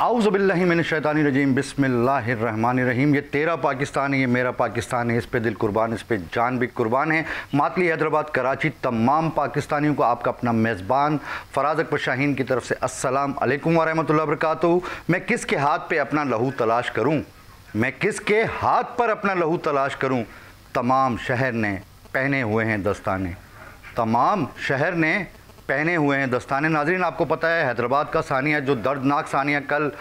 आऊज़ुबिल्लाहि मिनश्शैतानिर्रजीम बिस्मिल्लाहिर्रहमानिर्रहीम। ये तेरा पाकिस्तान है, ये मेरा पाकिस्तान है, इस पे दिल कुर्बान, इस पे जान भी कुर्बान है। मातली हैदराबाद कराची तमाम पाकिस्तानियों को आपका अपना मेज़बान फ़राज़ अकबर शाहीन की तरफ से अस्सलाम अलैकुम व रहमतुल्लाहि व बरकातुहू। मैं किसके हाथ पे अपना लहू तलाश करूँ, मैं किसके हाथ पर अपना लहू तलाश करूँ। तमाम शहर ने पहने हुए हैं दस्ताने, तमाम शहर ने पहने हुए हैं दस्ताने। नाज़रीन, आपको पता है हैदराबाद का सानिया, जो दर्दनाक सानिया कल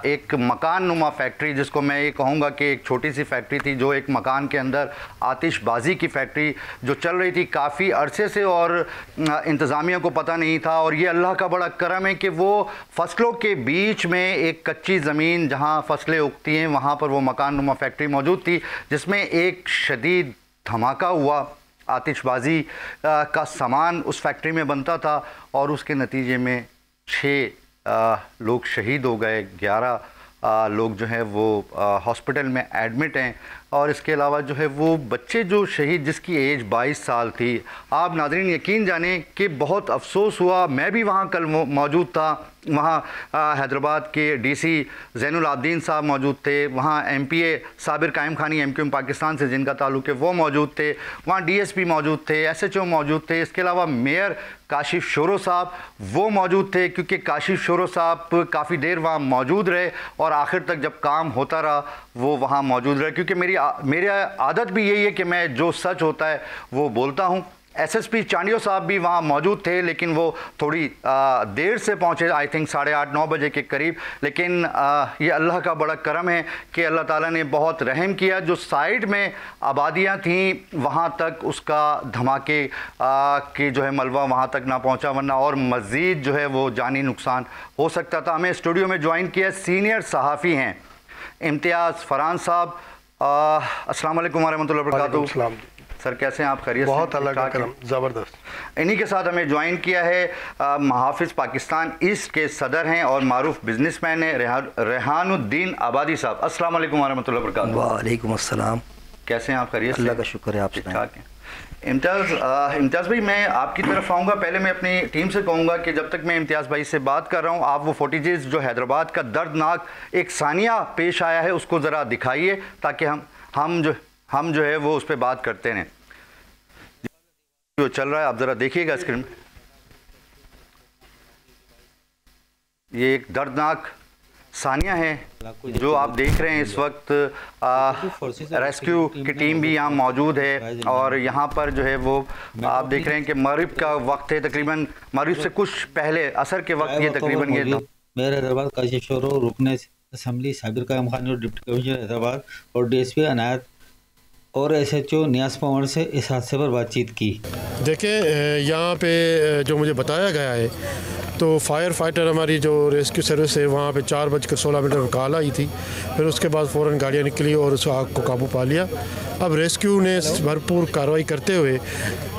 एक मकान नुमा फैक्ट्री, जिसको मैं ये कहूँगा कि एक छोटी सी फैक्ट्री थी, जो एक मकान के अंदर आतिशबाजी की फैक्ट्री जो चल रही थी काफ़ी अरसे से, और इंतज़ामिया को पता नहीं था। और ये अल्लाह का बड़ा करम है कि वो फसलों के बीच में एक कच्ची ज़मीन जहाँ फसलें उगती हैं वहाँ पर वो मकान नुमा फैक्ट्री मौजूद थी, जिसमें एक शदीद धमाका हुआ। आतिशबाजी का सामान उस फैक्ट्री में बनता था और उसके नतीजे में 6 लोग शहीद हो गए, 11 लोग जो है वो हॉस्पिटल में एडमिट हैं। और इसके अलावा जो है वो बच्चे जो शहीद, जिसकी एज 22 साल थी। आप नाज़रीन यकीन जाने कि बहुत अफसोस हुआ। मैं भी वहाँ कल मौजूद था। वहाँ हैदराबाद के डीसी ज़ैनुल आबदीन साहब मौजूद थे, वहाँ एमपीए साबिर कायम खानी एमक्यूएम पाकिस्तान से जिनका ताल्लुक़ है वो मौजूद थे, वहाँ डीएसपी मौजूद थे, एसएचओ मौजूद थे। इसके अलावा मेयर काशिफ शोरो साहब वो मौजूद थे, क्योंकि काशिफ शोरो साहब काफ़ी देर वहाँ मौजूद रहे और आखिर तक जब काम होता रहा वो वहाँ मौजूद रहे। क्योंकि मेरी आदत भी यही है कि मैं जो सच होता है वो बोलता हूँ। एसएसपी चांडियो साहब भी वहाँ मौजूद थे, लेकिन वो थोड़ी देर से पहुँचे, आई थिंक 8:30-9 बजे के करीब। लेकिन ये अल्लाह का बड़ा करम है कि अल्लाह ताला ने बहुत रहम किया। जो साइड में आबादियाँ थीं वहाँ तक उसका धमाके के जो है मलबा वहाँ तक ना पहुँचा, वरना और मज़ीद जो है वो जानी नुकसान हो सकता था। हमें स्टूडियो में ज्वाइन किया सीनियर सहाफ़ी हैं इम्तियाज़ फरहान साहब। अस्सलाम वालेकुम रहमतुल्लाहि व बरकातुहू। सर कैसे हैं आप? खैरियत? बहुत अल्लाह का करम, ज़बरदस्त। इन्हीं के साथ हमें ज्वाइन किया है महाफिज़ पाकिस्तान ईस्ट के सदर हैं और मारूफ बिजनेसमैन हैं रेहानुद्दीन आबादी साहब। अस्सलाम वालेकुम रहमतुल्लाहि व बरकातुहू। वालेकुम अस्सलाम। कैसे हैं आप? खैरियत? अल्लाह का शुक्र है, आप ठीक ठाक हैं। इम्तियाज़ भाई, मैं आपकी तरफ आऊँगा। पहले मैं अपनी टीम से कहूँगा कि जब तक मैं इम्तियाज़ भाई से बात कर रहा हूँ, आप वो फुटेजेस जो हैदराबाद का दर्दनाक एक सानिया पेश आया है उसको ज़रा दिखाइए, ताकि हम जो है वो उस पर बात करते हैं। जो चल रहा है आप ज़रा देखिएगा स्क्रीन में। ये एक दर्दनाक सानिया है जो आप देख रहे हैं इस वक्त। रेस्क्यू की टीम भी यहाँ मौजूद है और यहाँ पर जो है वो आप देख रहे हैं कि मगरिब का वक्त है, तकरीबन मगरिब से कुछ पहले असर के वक्त ये तकरीबन ये मेयर हैदराबाद काशिफ शोरो, रुकने असम्बली साबिर कायम खानी और डिप्टी कमिश्नर हैदराबाद और डीएसपी अनायत और एसएचओ नियाज़ पंवर से इस हादसे पर बातचीत की। देखिए, यहाँ पे जो मुझे बताया गया है तो फायर फाइटर हमारी जो रेस्क्यू सर्विस है वहाँ पे 4:16 पर कॉल आई थी। फिर उसके बाद फ़ौरन गाड़ियाँ निकली और उस आग को काबू पा लिया। अब रेस्क्यू ने भरपूर कार्रवाई करते हुए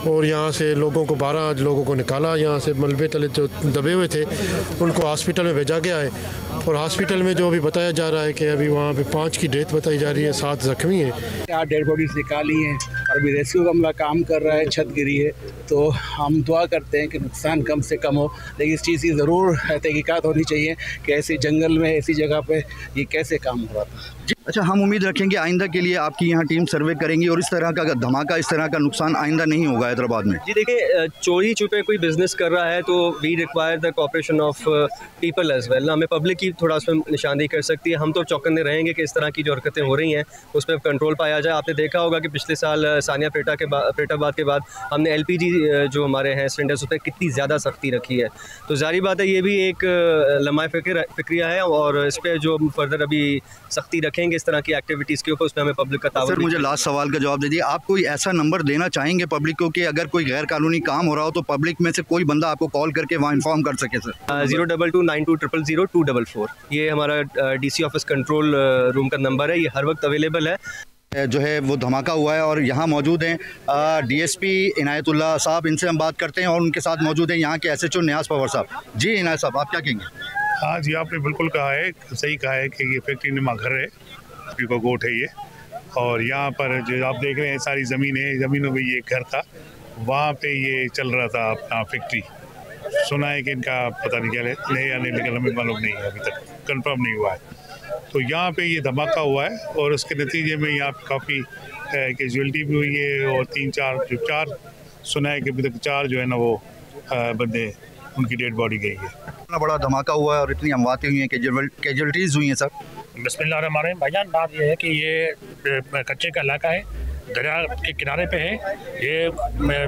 और यहाँ से लोगों को 12 लोगों को निकाला। यहाँ से मलबे तले जो दबे हुए थे उनको हॉस्पिटल में भेजा गया है और हॉस्पिटल में जो अभी बताया जा रहा है कि अभी वहाँ पे 5 की डेथ बताई जा रही है, 7 जख्मी हैं। 8 डेड बॉडीज निकाली हैं और अभी रेस्क्यू का अमला काम कर रहा है। छत गिरी है तो हम दुआ करते हैं कि नुकसान कम से कम हो, लेकिन इस चीज़ की ज़रूर तहकीकात होनी चाहिए कि ऐसे जंगल में ऐसी जगह पे ये कैसे काम हो रहा था। अच्छा, हम उम्मीद रखेंगे आइंदा के लिए आपकी यहाँ टीम सर्वे करेंगी और इस तरह का धमाका, इस तरह का नुकसान आइंदा नहीं होगा हैदराबाद में। जी देखिए, चोरी छुपे कोई बिजनेस कर रहा है तो we require the cooperation of people as well. हमें पब्लिक की थोड़ा उसमें निशानदेही कर सकती है। हम तो चौकन्ने रहेंगे कि इस तरह की जो हरकतें हो रही हैं उस पर कंट्रोल पाया जाए। आपने देखा होगा कि पिछले साल सानिया पेटाबाद के बाद हमने LPG जो हमारे हैं सिलेंडर्स उस पर कितनी ज़्यादा सख्ती रखी है। तो जारी बात है ये भी एक लम्हा फ़िक्रिया है और इस पर जो फर्दर अभी सख्ती रखेंगे इस तरह की एक्टिविटीज़ के ऊपर, उसमें हमें पब्लिक का ताउन। सर, मुझे लास्ट सवाल का जवाब दे दीजिए। आप कोई ऐसा नंबर देना चाहेंगे पब्लिक को कि अगर कोई गैर कानूनी काम हो रहा हो तो पब्लिक में से कोई बंदा आपको कॉल करके वहाँ इन्फॉर्म कर सके? सर 02292000244 ये हमारा DC ऑफिस कंट्रोल रूम का नंबर है, ये हर वक्त अवेलेबल है। जो है वो धमाका हुआ है और यहाँ मौजूद हैं DSP इनायतुल्लाह साहब, इनसे हम बात करते हैं। और उनके साथ मौजूद हैं यहाँ के SHO नियाज़ पंवर साहब। जी इनायत साहब, आप क्या कहेंगे? हाँ जी, आपने बिल्कुल कहा है, सही कहा है कि ये फैक्ट्री नुमा घर है, को गोट है ये। और यहाँ पर जो आप देख रहे हैं सारी ज़मीनों में ये घर था, वहाँ पे ये चल रहा था अपना फैक्ट्री। सुना है कि इनका पता नहीं क्या ले या नहीं, लेकिन हमें मालूम नहीं है अभी तक। कंफर्म नहीं हुआ है। तो यहाँ पे ये धमाका हुआ है और उसके नतीजे में यहाँ पे काफ़ी कैजुअलिटी भी हुई है और 4 सुना है कि अभी तक 4 जो है ना वो बंदे उनकी डेड बॉडी गई है। इतना बड़ा धमाका हुआ है और इतनी अमवातें हुई हैं, कैजुअलिटीज़ हुई हैं सर। बिस्मिल्लाहिर्रहमानिर्रहीम। भाईजान बात यह है कि ये कच्चे का इलाका है, दरिया के किनारे पे है। ये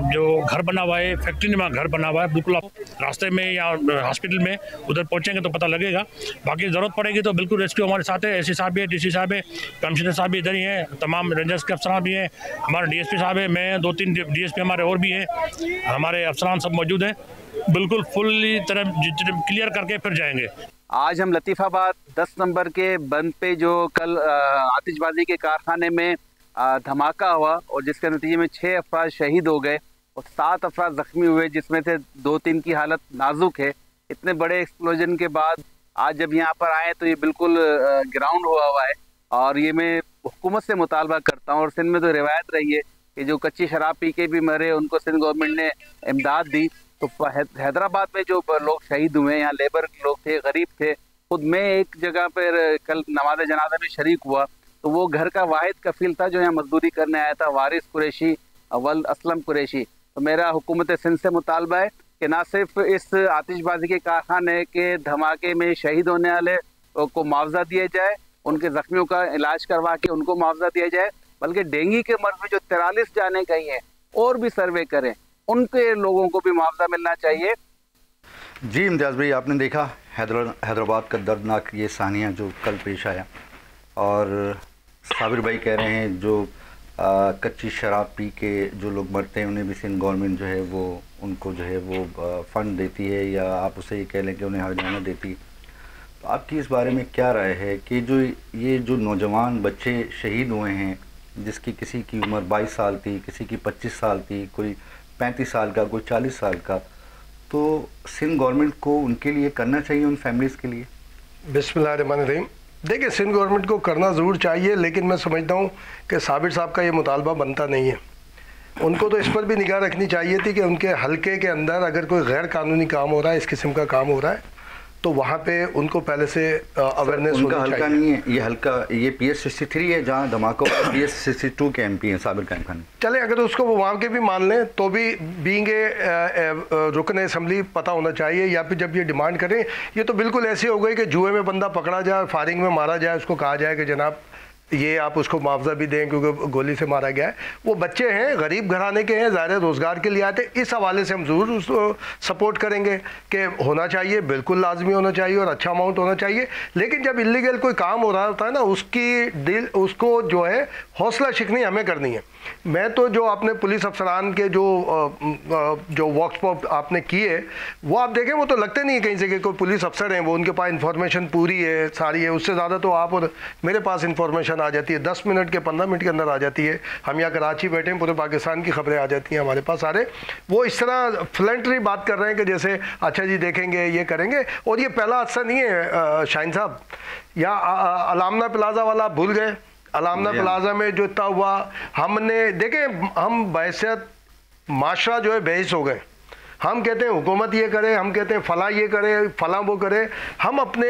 जो घर बना हुआ है, फैक्ट्री में घर बना हुआ है, बिल्कुल आप रास्ते में या हॉस्पिटल में उधर पहुंचेंगे तो पता लगेगा। बाकी ज़रूरत पड़ेगी तो बिल्कुल रेस्क्यू हमारे साथ है। एससी साहब भी है, डीसी साहब है, कमिश्नर साहब भी इधर ही हैं, तमाम रेंजर्स के अफसरान भी हैं, हमारे डीएसपी साहब है, मैं 2-3 डीएसपी हमारे और भी हैं, हमारे अफसरान सब मौजूद हैं। बिल्कुल फुल्ली तरह क्लियर करके फिर जाएंगे। आज हम लतीफ़ाबाद 10 नंबर के बंद पे जो कल आतिशबाजी के कारखाने में धमाका हुआ और जिसके नतीजे में 6 अफराद शहीद हो गए और 7 अफराद ज़ख्मी हुए, जिसमें से 2-3 की हालत नाजुक है। इतने बड़े एक्सप्लोजन के बाद आज जब यहाँ पर आए तो ये बिल्कुल ग्राउंड हुआ है और ये मैं हुकूमत से मुतालबा करता हूँ। और सिंध में तो रिवायत रही है कि जो कच्ची शराब पी के भी मरे उनको सिंध गवर्नमेंट ने इमदाद दी। तो हैदराबाद में जो लोग शहीद हुए, यहाँ लेबर लोग थे, गरीब थे। खुद मैं एक जगह पर कल नमाज जनाजा में शरीक हुआ तो वो घर का वाहिद कफील था जो यहाँ मजदूरी करने आया था, वारिस कुरैशी वल्द असलम कुरैशी। तो मेरा हुकूमत सिंध से मुतालबा है कि ना सिर्फ इस आतिशबाजी के कारखाने के धमाके में शहीद होने वाले को मुआवजा दिया जाए, उनके जख्मियों का इलाज करवा के उनको मुआवजा दिया जाए, बल्कि डेंगू के मर्ज में जो 43 जाने गई हैं और भी सर्वे करें, उनके लोगों को भी मुआवजा मिलना चाहिए। जी इम्तियाज़ भाई, आपने देखा हैदराबाद का दर्दनाक ये सानिया जो कल पेश आया और साबिर भाई कह रहे हैं जो कच्ची शराब पी के जो लोग मरते हैं उन्हें भी सिंध गवर्नमेंट जो है वो उनको जो है वो फ़ंड देती है या आप उसे ये कह लें कि उन्हें हर्जाना देती है। तो आपकी इस बारे में क्या राय है कि जो नौजवान बच्चे शहीद हुए हैं, जिसकी किसी की उम्र 22 साल थी, किसी की 25 साल थी, कोई 35 साल का, कोई 40 साल का, तो सिंध गवर्नमेंट को उनके लिए करना चाहिए, उन फैमिलीज़ के लिए? बिस्मिल्लाहिर्रहमानिर्रहीम। देखिए, सिंध गवर्नमेंट को करना ज़रूर चाहिए, लेकिन मैं समझता हूँ कि साबिर साहब का ये मुतालबा बनता नहीं है। उनको तो इस पर भी निगाह रखनी चाहिए थी कि उनके हलके के अंदर अगर कोई गैर कानूनी काम हो रहा है, इस किस्म का काम हो रहा है, तो वहाँ पे उनको पहले से अवेयरनेस होनी चाहिए। हल्का नहीं है ये, हल्का ये PS63 है जहाँ धमाका PS62 के MP हैं साबिर कायम खान। चले, अगर उसको वो वहाँ के भी मान लें तो भी बीइंग रुकन असम्बली पता होना चाहिए, या फिर जब ये डिमांड करें, ये तो बिल्कुल ऐसे हो गई कि जुए में बंदा पकड़ा जाए, फायरिंग में मारा जाए, उसको कहा जाए कि जनाब ये आप उसको मुआवजा भी दें क्योंकि गोली से मारा गया है। वो बच्चे हैं, गरीब घराने के हैं, ज़ाहिर रोज़गार के लिए आते, इस हवाले से हम ज़रूर उसको सपोर्ट करेंगे कि होना चाहिए, बिल्कुल लाजमी होना चाहिए और अच्छा अमाउंट होना चाहिए। लेकिन जब इलीगल कोई काम हो रहा होता है ना, उसको जो है हौसला शिकनी हमें करनी है। मैं तो जो आपने पुलिस अफसरान के जो वर्कशॉप आपने किए वो आप देखें, वो तो लगते नहीं है कहीं से कि कोई पुलिस अफसर हैं, वो उनके पास इंफॉर्मेशन पूरी है, सारी है। उससे ज़्यादा तो आप और मेरे पास इंफॉर्मेशन आ जाती है, 10 मिनट के 15 मिनट के अंदर आ जाती है। हम यहाँ कराची बैठे हैं, पूरे पाकिस्तान की खबरें आ जाती हैं हमारे पास सारे। वो इस तरह फ्लैंटरी बात कर रहे हैं कि जैसे अच्छा जी देखेंगे, ये करेंगे। और ये पहला हादसा नहीं है शाहीन साहब, या अलामना प्लाजा वाला भूल गए। अलामना प्लाजा में जो इतना हुआ, हमने देखे, हम बहसियत माशरा जो है बेहिस हो गए। हम कहते हैं हुकूमत ये करे, हम कहते हैं फला ये करे, फला वो करे, हम अपने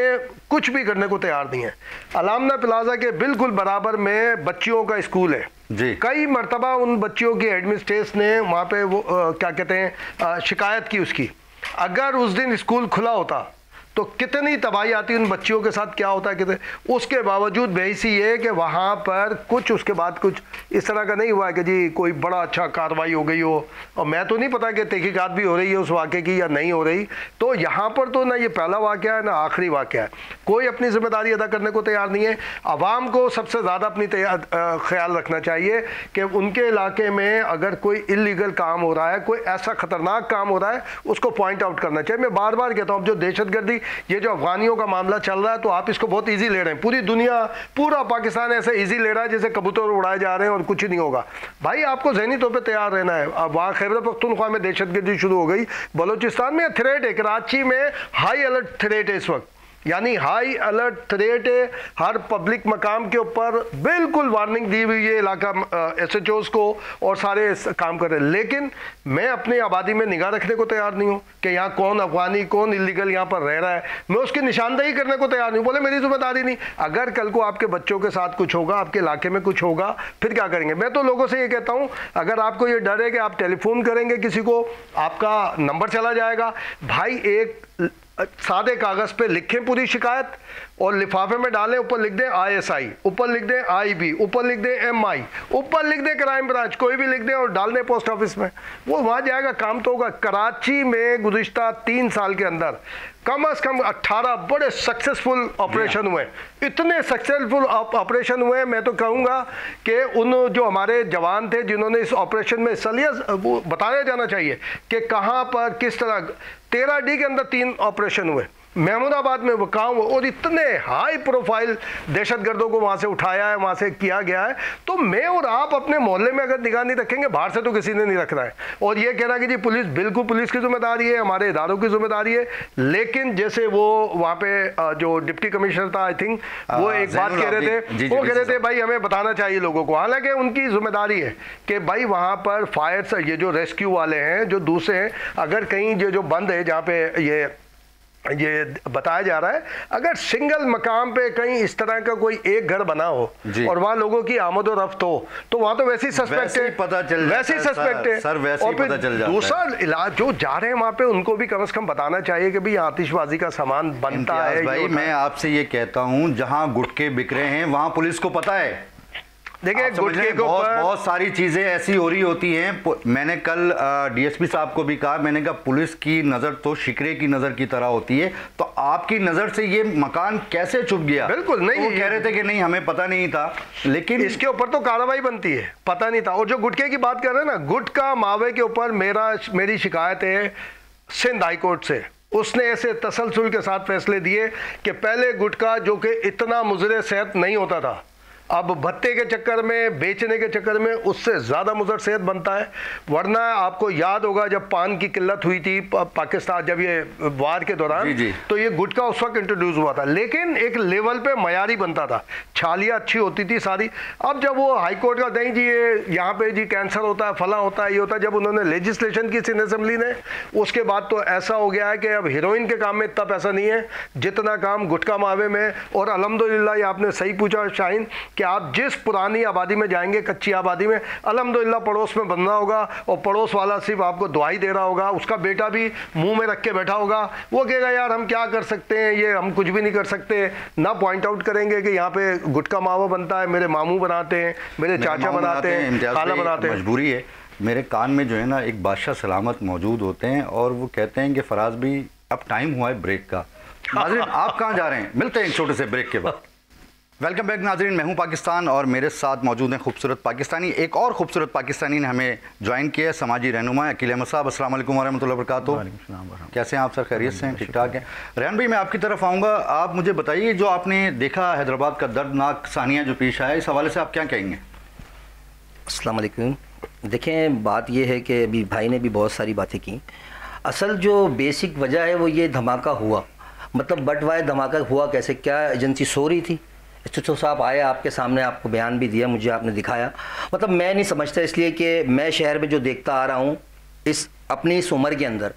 कुछ भी करने को तैयार नहीं है। अलामना प्लाजा के बिल्कुल बराबर में बच्चियों का स्कूल है जी। कई मरतबा उन बच्चियों की एडमिनिस्ट्रेशन ने वहाँ पे वो क्या कहते हैं शिकायत की उसकी। अगर उस दिन स्कूल खुला होता तो कितनी तबाही आती, उन बच्चियों के साथ क्या होता है कितने। उसके बावजूद बेहिसी ये कि वहाँ पर कुछ उसके बाद कुछ इस तरह का नहीं हुआ है कि जी कोई बड़ा अच्छा कार्रवाई हो गई हो। और मैं तो नहीं पता कि तहकीकात भी हो रही है उस वाक़े की या नहीं हो रही। तो यहाँ पर तो ना ये पहला वाक़या है ना आखिरी वाक़या है। कोई अपनी जिम्मेदारी अदा करने को तैयार नहीं है। आवाम को सबसे ज़्यादा अपनी ख्याल रखना चाहिए कि उनके इलाके में अगर कोई इलीगल काम हो रहा है, कोई ऐसा ख़तरनाक काम हो रहा है, उसको पॉइंट आउट करना चाहिए। मैं बार बार कहता हूँ, अब जो दहशतगर्दी, ये जो अफगानियों का मामला चल रहा है, तो आप इसको बहुत इजी ले रहे हैं। पूरी दुनिया, पूरा पाकिस्तान ऐसे इजी ले रहा है जैसे कबूतर उड़ाए जा रहे हैं और कुछ ही नहीं होगा। भाई आपको ज़हनी तौर पे तैयार रहना है। अब वहाँ खैबर पख्तूनख्वा में दहशतगर्दी शुरू हो गई, बलूचिस्तान में थ्रेट है, कराची में हाई अलर्ट थ्रेट है इस वक्त। यानी हाई अलर्ट थ्रेट है, हर पब्लिक मकाम के ऊपर बिल्कुल वार्निंग दी हुई है इलाका SHOs को और सारे काम कर रहे हैं। लेकिन मैं अपनी आबादी में निगाह रखने को तैयार नहीं हूँ कि यहाँ कौन अफगानी कौन इलीगल यहाँ पर रह रहा है, मैं उसकी निशानदेही करने को तैयार नहीं हूँ। बोले मेरी जिम्मेदारी नहीं। अगर कल को आपके बच्चों के साथ कुछ होगा, आपके इलाके में कुछ होगा, फिर क्या करेंगे? मैं तो लोगों से ये कहता हूँ, अगर आपको ये डर है कि आप टेलीफोन करेंगे किसी को, आपका नंबर चला जाएगा, भाई एक सादे कागज पे लिखें पूरी शिकायत और लिफाफे में डालें, ऊपर लिख दें ISI, ऊपर लिख दें IB, ऊपर लिख दें MI, ऊपर लिख दें क्राइम ब्रांच, कोई भी लिख दें और डाल दें पोस्ट ऑफिस में, वो वहाँ जाएगा, काम तो होगा। कराची में गुज़िश्ता 3 साल के अंदर कम से कम 18 बड़े सक्सेसफुल ऑपरेशन हुए। इतने सक्सेसफुल ऑपरेशन हुए, मैं तो कहूँगा कि उन जो हमारे जवान थे जिन्होंने इस ऑपरेशन में हिस्सा लिया, वो बताया जाना चाहिए कि कहाँ पर किस तरह 13D के अंदर 3 ऑपरेशन हुए, महमूदाबाद में वो काम हुआ, और इतने हाई प्रोफाइल दहशतगर्दों को वहाँ से उठाया है, वहाँ से किया गया है। तो मैं और आप अपने मोहल्ले में अगर निगाह नहीं रखेंगे, बाहर से तो किसी ने नहीं रखना है। और ये कहना कि जी पुलिस, बिल्कुल पुलिस की जिम्मेदारी है, हमारे इदारों की जिम्मेदारी है। लेकिन जैसे वो वहाँ पे जो डिप्टी कमिश्नर था, आई थिंक वो एक बात कह रहे थे, वो कह रहे थे भाई हमें बताना चाहिए लोगों को। हालांकि उनकी जिम्मेदारी है कि भाई वहाँ पर फायर, ये जो रेस्क्यू वाले हैं, जो दूसरे हैं, अगर कहीं जो बंद है जहाँ पे ये बताया जा रहा है, अगर सिंगल मकाम पे कहीं इस तरह का कोई एक घर बना हो और वहाँ लोगों की आमद और रफ्त हो, तो वहाँ तो वैसे ही सस्पेक्ट है, पता चल वैसे ही सस्पेक्ट है सर, वैसे और ही पता चल जाता है। दूसरा इलाज जो जा रहे हैं वहाँ पे, उनको भी कम से कम बताना चाहिए कि भाई आतिशबाजी का सामान बनता है। भाई मैं आपसे ये कहता हूँ, जहाँ गुटके बिक रहे हैं वहाँ पुलिस को पता है। देखिए गुटके के ऊपर बहुत सारी चीजें ऐसी हो रही होती हैं। मैंने कल DSP साहब को भी कहा, मैंने कहा पुलिस की नजर तो शिकरे की नजर की तरह होती है, तो आपकी नजर से ये मकान कैसे छुप गया? बिल्कुल नहीं, वो कह रहे थे कि नहीं हमें पता नहीं था, लेकिन इसके ऊपर तो कार्रवाई बनती है, पता नहीं था। और जो गुटके की बात कर रहे हैं ना, गुटका मावे के ऊपर मेरी शिकायत है सिंध हाई कोर्ट से। उसने ऐसे तसलसल के साथ फैसले दिए कि पहले गुटका जो कि इतना मुज़र सेहत नहीं होता था, अब भत्ते के चक्कर में, बेचने के चक्कर में उससे ज़्यादा मुज़र सेहत बनता है। वरना आपको याद होगा जब पान की किल्लत हुई थी पाकिस्तान, जब ये वार के दौरान, तो ये गुटखा उस वक्त इंट्रोड्यूस हुआ था, लेकिन एक लेवल पे मयारी बनता था, छालियाँ अच्छी होती थी सारी। अब जब वो हाई कोर्ट का नहीं जी ये यहाँ पे जी कैंसर होता है, फला होता है, ये होता है, जब उन्होंने लेजिस्लेशन की सिंध असेंबली ने, उसके बाद तो ऐसा हो गया है कि अब हीरोइन के काम में इतना पैसा नहीं है जितना काम गुटखा मावे में। और अल्हम्दुलिल्लाह, ये आपने सही पूछा शाहीन, कि आप जिस पुरानी आबादी में जाएंगे, कच्ची आबादी में, अल्हम्दुलिल्लाह पड़ोस में बंदा होगा और पड़ोस वाला सिर्फ आपको दुआई दे रहा होगा, उसका बेटा भी मुंह में रख के बैठा होगा, वो कहेगा यार हम क्या कर सकते हैं, ये हम कुछ भी नहीं कर सकते। ना पॉइंट आउट करेंगे कि यहाँ पे गुटखा मावा बनता है, मेरे मामू बनाते हैं, मेरे चाचा बनाते हैं, खाला बनाते हैं। मजबूरी है। मेरे कान में जो है ना एक बादशाह सलामत मौजूद होते हैं और वो कहते हैं कि फराज भी अब टाइम हुआ है ब्रेक का। नाज़रीन आप कहाँ जा रहे हैं? मिलते हैं एक छोटे से ब्रेक के बाद। वेलकम बैक नाज़रीन, मैं हूं पाकिस्तान और मेरे साथ मौजूद हैं खूबसूरत पाकिस्तानी। एक और खूबसूरत पाकिस्तानी ने हमें ज्वाइन किया है, समाजी रहनुमा अकील अहमद साहब। अस्सलाम वालेकुम वरहमतुल्लाहि वबरकातुहू। कैसे हैं आप सर? खैरियत से हैं? ठीक ठाक हैं? रेहान भाई मैं आपकी तरफ आऊँगा, आप मुझे बताइए जो आपने देखा हैदराबाद का दर्दनाक सानिया जो पेश आया, इस हवाले से आप क्या कहेंगे? अस्सलाम वालेकुम। देखें बात यह है कि अभी भाई ने भी बहुत सारी बातें की। असल जो बेसिक वजह है वो ये धमाका हुआ, मतलब बट वाई धमाका हुआ कैसे, क्या एजेंसी सो रही थी? SHO साहब आए आपके सामने, आपको बयान भी दिया, मुझे आपने दिखाया। मतलब मैं नहीं समझता, इसलिए कि मैं शहर में जो देखता आ रहा हूँ इस अपनी इस उम्र के अंदर,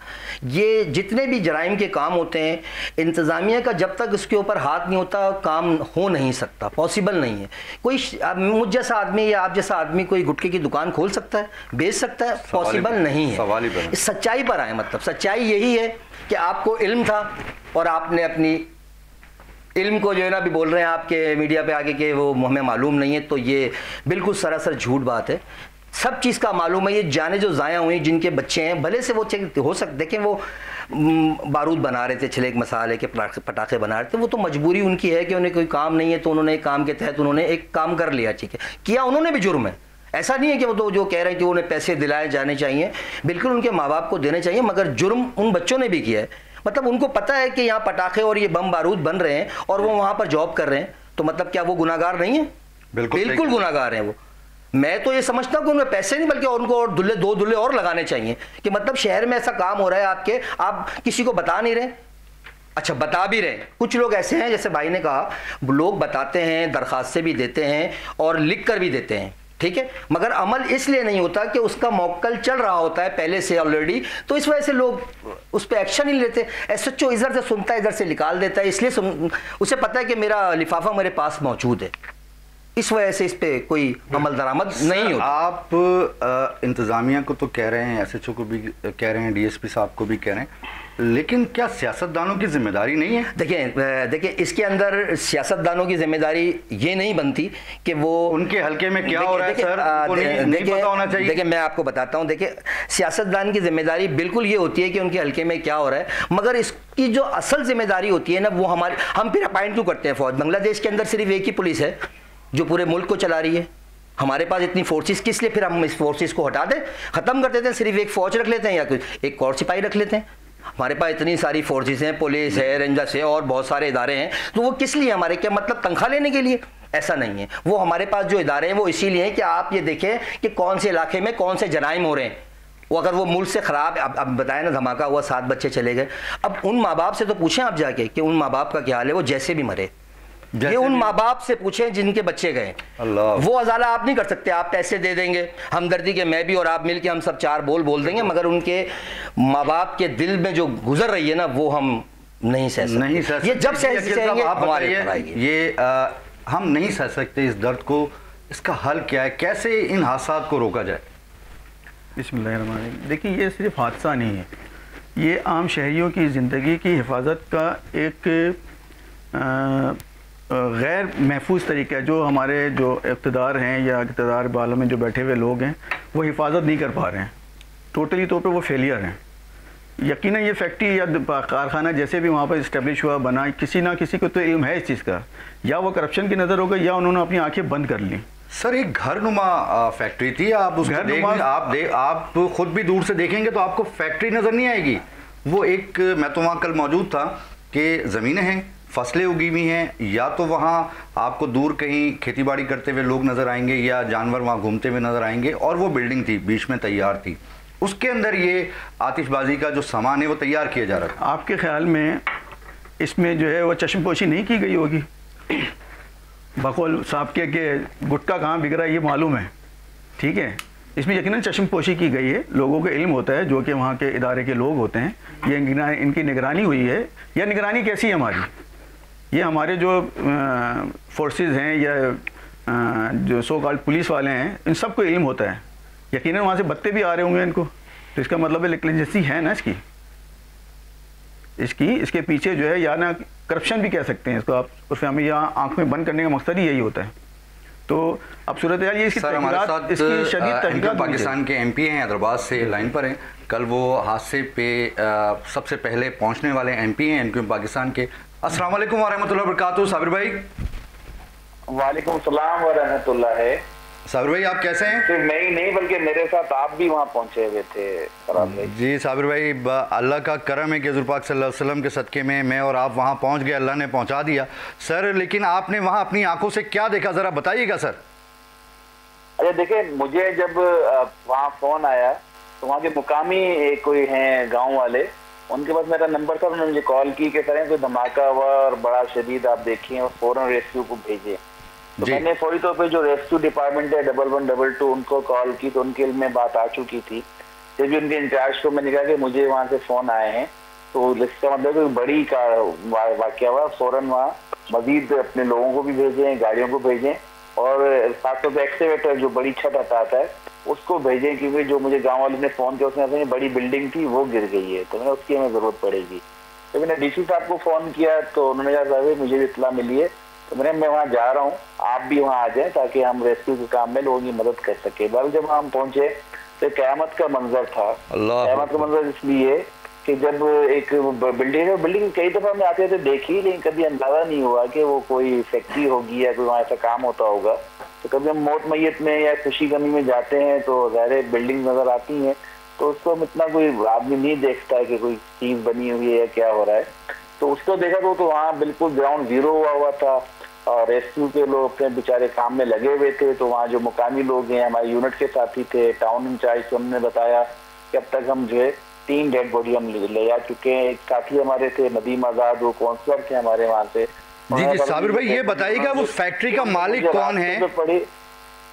ये जितने भी जराइम के काम होते हैं, इंतज़ामिया का जब तक इसके ऊपर हाथ नहीं होता काम हो नहीं सकता, पॉसिबल नहीं है। कोई मुझ जैसा आदमी या आप जैसा आदमी कोई गुटखे की दुकान खोल सकता है, बेच सकता है? पॉसिबल नहीं है। सच्चाई पर आए, मतलब सच्चाई यही है कि आपको इल्म था और आपने अपनी इल्म को जो है ना अभी बोल रहे हैं आपके मीडिया पे आके कि वो हमें मालूम नहीं है, तो ये बिल्कुल सरासर झूठ बात है। सब चीज़ का मालूम है। ये जाने जो ज़ाया हुई जिनके बच्चे हैं, भले से वो हो सकते, देखें वो बारूद बना रहे थे, छलेक मसाले के पटाखे बना रहे थे, वो तो मजबूरी उनकी है कि उन्हें कोई काम नहीं है, तो उन्होंने एक काम के तहत उन्होंने एक काम कर लिया, ठीक है, किया, उन्होंने भी जुर्म है। ऐसा नहीं है कि वो तो जो कह रहे हैं कि उन्हें पैसे दिलाए जाने चाहिए, बिल्कुल उनके माँ बाप को देने चाहिए, मगर जुर्म उन बच्चों ने भी किया है। मतलब उनको पता है कि यहाँ पटाखे और ये बम बारूद बन रहे हैं और वो वहाँ पर जॉब कर रहे हैं, तो मतलब क्या वो गुनाहगार नहीं है? बिल्कुल गुनाहगार हैं वो। मैं तो ये समझता हूँ कि उनमें पैसे नहीं, बल्कि उनको और दो दुल्ले और लगाने चाहिए कि मतलब शहर में ऐसा काम हो रहा है आपके, आप किसी को बता नहीं रहे, अच्छा, बता भी रहे हैं। कुछ लोग ऐसे हैं, जैसे भाई ने कहा, लोग बताते हैं, दरखास्तें भी देते हैं और लिख कर भी देते हैं, ठीक है, मगर अमल इसलिए नहीं होता कि उसका मौक्कल चल रहा होता है पहले से ऑलरेडी, तो इस वजह से लोग उस पर एक्शन नहीं लेते। एसएचओ इधर से सुनता है, इधर से निकाल देता है, इसलिए उसे पता है कि मेरा लिफाफा मेरे पास मौजूद है, इस वजह से इस पे कोई अमल दरामद नहीं होता। आप इंतजामिया को तो कह रहे हैं, एसएचओ को भी कह रहे हैं, डीएसपी साहब को भी कह रहे हैं, लेकिन क्या सियासतदानों की जिम्मेदारी नहीं है? देखिए इसके अंदर सियासतदानों की जिम्मेदारी ये नहीं बनती कि वो उनके हल्के में क्या हो रहा है सर, उनको नहीं पता होना चाहिए। देखिए मैं आपको बताता हूँ, देखिए सियासतदान की जिम्मेदारी बिल्कुल ये होती है कि उनके हल्के में क्या हो रहा है, मगर इसकी जो असल जिम्मेदारी होती है ना, वो हम फिर अपॉइंट क्यों करते हैं फौज? बांग्लादेश के अंदर सिर्फ एक ही पुलिस है जो पूरे मुल्क को चला रही है, हमारे पास इतनी फोर्सेस किस लिए? फिर हम इस फोर्सेस को हटा दें, खत्म कर देते हैं, सिर्फ एक फौज रख लेते हैं या कुछ एक और सिपाही रख लेते हैं। हमारे पास इतनी सारी फोर्सेस हैं, पुलिस है, रेंजर्स है और बहुत सारे इदारे हैं, तो वो किस लिए हमारे? क्या मतलब तनख्वाह लेने के लिए? ऐसा नहीं है। वो हमारे पास जो इदारे हैं वो इसीलिए हैं कि आप ये देखें कि कौन से इलाके में कौन से जराइम हो रहे हैं। वो अगर वो मुल्क से ख़राब, अब बताया ना, धमाका हुआ, 7 बच्चे चले गए, अब उन माँ बाप से तो पूछें आप जाके कि उन माँ बाप का क्या हाल है, वो जैसे भी मरे। ये उन माँ बाप से पूछें जिनके बच्चे गए। वो अजाला आप नहीं कर सकते, आप पैसे दे देंगे हमदर्दी के, मैं भी और आप मिल के हम सब 4 बोल देंगे, मगर उनके माँ बाप के दिल में जो गुजर रही है ना, वो हम नहीं सह सकते। ये जब सहेंगे हमारे ये हम नहीं सह सकते इस दर्द को। इसका हल क्या है, कैसे इन हादसात को रोका जाए? बिस्मिल्लाहिर्रहमानिर्रहीम। देखिए ये सिर्फ हादसा नहीं है, ये आम शहरियों की ज़िंदगी की हिफाजत का एक गैर महफूज तरीका है। जो हमारे जो इक़्तिदार हैं या इक़्तिदार बालों में जो बैठे हुए लोग हैं, वो हिफाजत नहीं कर पा रहे हैं, टोटली तौर पे वो फेलियर हैं। यकीनन ये फैक्ट्री या कारखाना जैसे भी वहाँ पर इस्टेब्लिश हुआ, बना, किसी ना किसी को तो इल्म है इस चीज़ का, या वो करप्शन की नज़र हो गई या उन्होंने अपनी आंखें बंद कर ली। सर एक घरनुमा फैक्ट्री थी, आप उसको आप खुद भी दूर से देखेंगे तो आपको फैक्ट्री नज़र नहीं आएगी। वो एक, मैं तो वहाँ कल मौजूद था, कि ज़मीनें हैं, फसलें उगी हुई हैं, या तो वहाँ आपको दूर कहीं खेतीबाड़ी करते हुए लोग नज़र आएंगे या जानवर वहाँ घूमते हुए नज़र आएंगे, और वो बिल्डिंग थी बीच में तैयार थी, उसके अंदर ये आतिशबाजी का जो सामान है वो तैयार किया जा रहा था। आपके ख्याल में इसमें जो है वो चश्मपोशी नहीं की गई होगी? बकौल साहब के गुटखा कहाँ बिक रहा है ये मालूम है, ठीक है, इसमें यकीनन चश्मपोशी की गई है, लोगों को इल्म होता है, जो कि वहाँ के इदारे के लोग होते हैं, ये इनकी निगरानी हुई है। या निगरानी कैसी है हमारी? ये हमारे जो फोर्सेस हैं या जो सो कॉल्ड पुलिस वाले हैं, इन सबको इल्म होता है, यकीनन वहाँ से बत्ते भी आ रहे होंगे इनको, तो इसका मतलब है लिटरेसी है ना इसके पीछे जो है, या ना करप्शन भी कह सकते हैं इसको आप, और फिर हमें यहाँ आंख में बंद करने का मकसद ही यही होता है। तो अब सूरत हाल ये इसकी तहकीकात, पाकिस्तान के एमपी हैं, हैदराबाद से लाइन पर हैं, कल वो हादसे पे सबसे पहले पहुंचने वाले एमपी हैं एमक्यू पाकिस्तान के। अस्सलाम वालेकुम व रहमतुल्लाह व बरकातहू। साबिर भाई। वालेकुम सलाम व रहमतुल्लाह। साबिर भाई आप कैसे हैं? सिर्फ मैं ही नहीं बल्कि मेरे साथ आप भी वहाँ पहुँचे हुए थे। जी साबिर भाई, अल्लाह का करम है कि हुज़ूर पाक सल्लल्लाहु अलैहि वसल्लम के सदक़े में मैं और आप वहाँ पहुँच गए, अल्लाह ने पहुँचा दिया। सर लेकिन आपने वहाँ अपनी आंखों से क्या देखा, ज़रा बताइएगा सर। अच्छा देखिए, मुझे जब वहाँ फ़ोन आया तो वहाँ के मुकामी कोई हैं गाँव वाले, उनके पास मेरा नंबर था, उन्होंने मुझे कॉल की कि सर कोई धमाका हुआ और बड़ा शदीद, आप देखिए और फ़ौरन रेस्क्यू को भेजिए। तो मैंने फौरी तौर पे जो रेस्क्यू डिपार्टमेंट है 1112 उनको कॉल की, तो उनके में बात आ चुकी थी। जब भी उनके इंचार्ज को मैंने कहा कि मुझे वहाँ से फ़ोन आए हैं, तो इसका मतलब कोई बड़ी का वाक़या हुआ, फ़ौरन वहाँ मजीद अपने लोगों को भी भेजें, गाड़ियों को भेजें, और साथ में एक्सकेवेटर जो बड़ी छत हटाता है उसको भेजें, क्योंकि जो मुझे गाँव वाले ने फ़ोन किया उसने अपनी बड़ी बिल्डिंग थी वो गिर गई है, तो मैंने उसकी हमें ज़रूरत पड़ेगी। तो मैंने डीसी साहब को फ़ोन किया तो उन्होंने कहा साहब मुझे भी इत्तला मिली है, तो मैं वहाँ जा रहा हूँ, आप भी वहाँ आ जाएं ताकि हम रेस्क्यू के काम में लोगों की मदद कर सके। बल जब हम पहुँचे तो क़यामत का मंजर था। क़यामत का मंजर इसलिए कि जब एक बिल्डिंग कई दफ़ा हमने आते थे देखी, लेकिन कभी अंदाज़ा नहीं हुआ कि वो कोई फैक्ट्री होगी या कोई वहाँ ऐसा काम होता होगा। तो कभी हम मौत मैयत में या खुशी गमी में जाते हैं तो ज़ाहिर बिल्डिंग नज़र आती हैं, तो उसको हम इतना कोई आदमी नहीं देखता है कि कोई चीज़ बनी हुई है या क्या हो रहा है। तो उसको देखा तो वहाँ बिल्कुल ग्राउंड जीरो हुआ था और रेस्क्यू के लोग अपने बेचारे काम में लगे हुए थे। तो वहाँ जो मुकामी लोग हैं, हमारे यूनिट के साथी थे, टाउन इंचार्ज, उन्होंने बताया कि अब तक हम जो है 3 डेड बॉडी हम ले जा चुके हैं। एक साथी हमारे थे नदीम आजाद, वो काउंसलर थे हमारे वहाँ से। जी साबिर भाई ये बताइएगा वो फैक्ट्री का मालिक कौन है?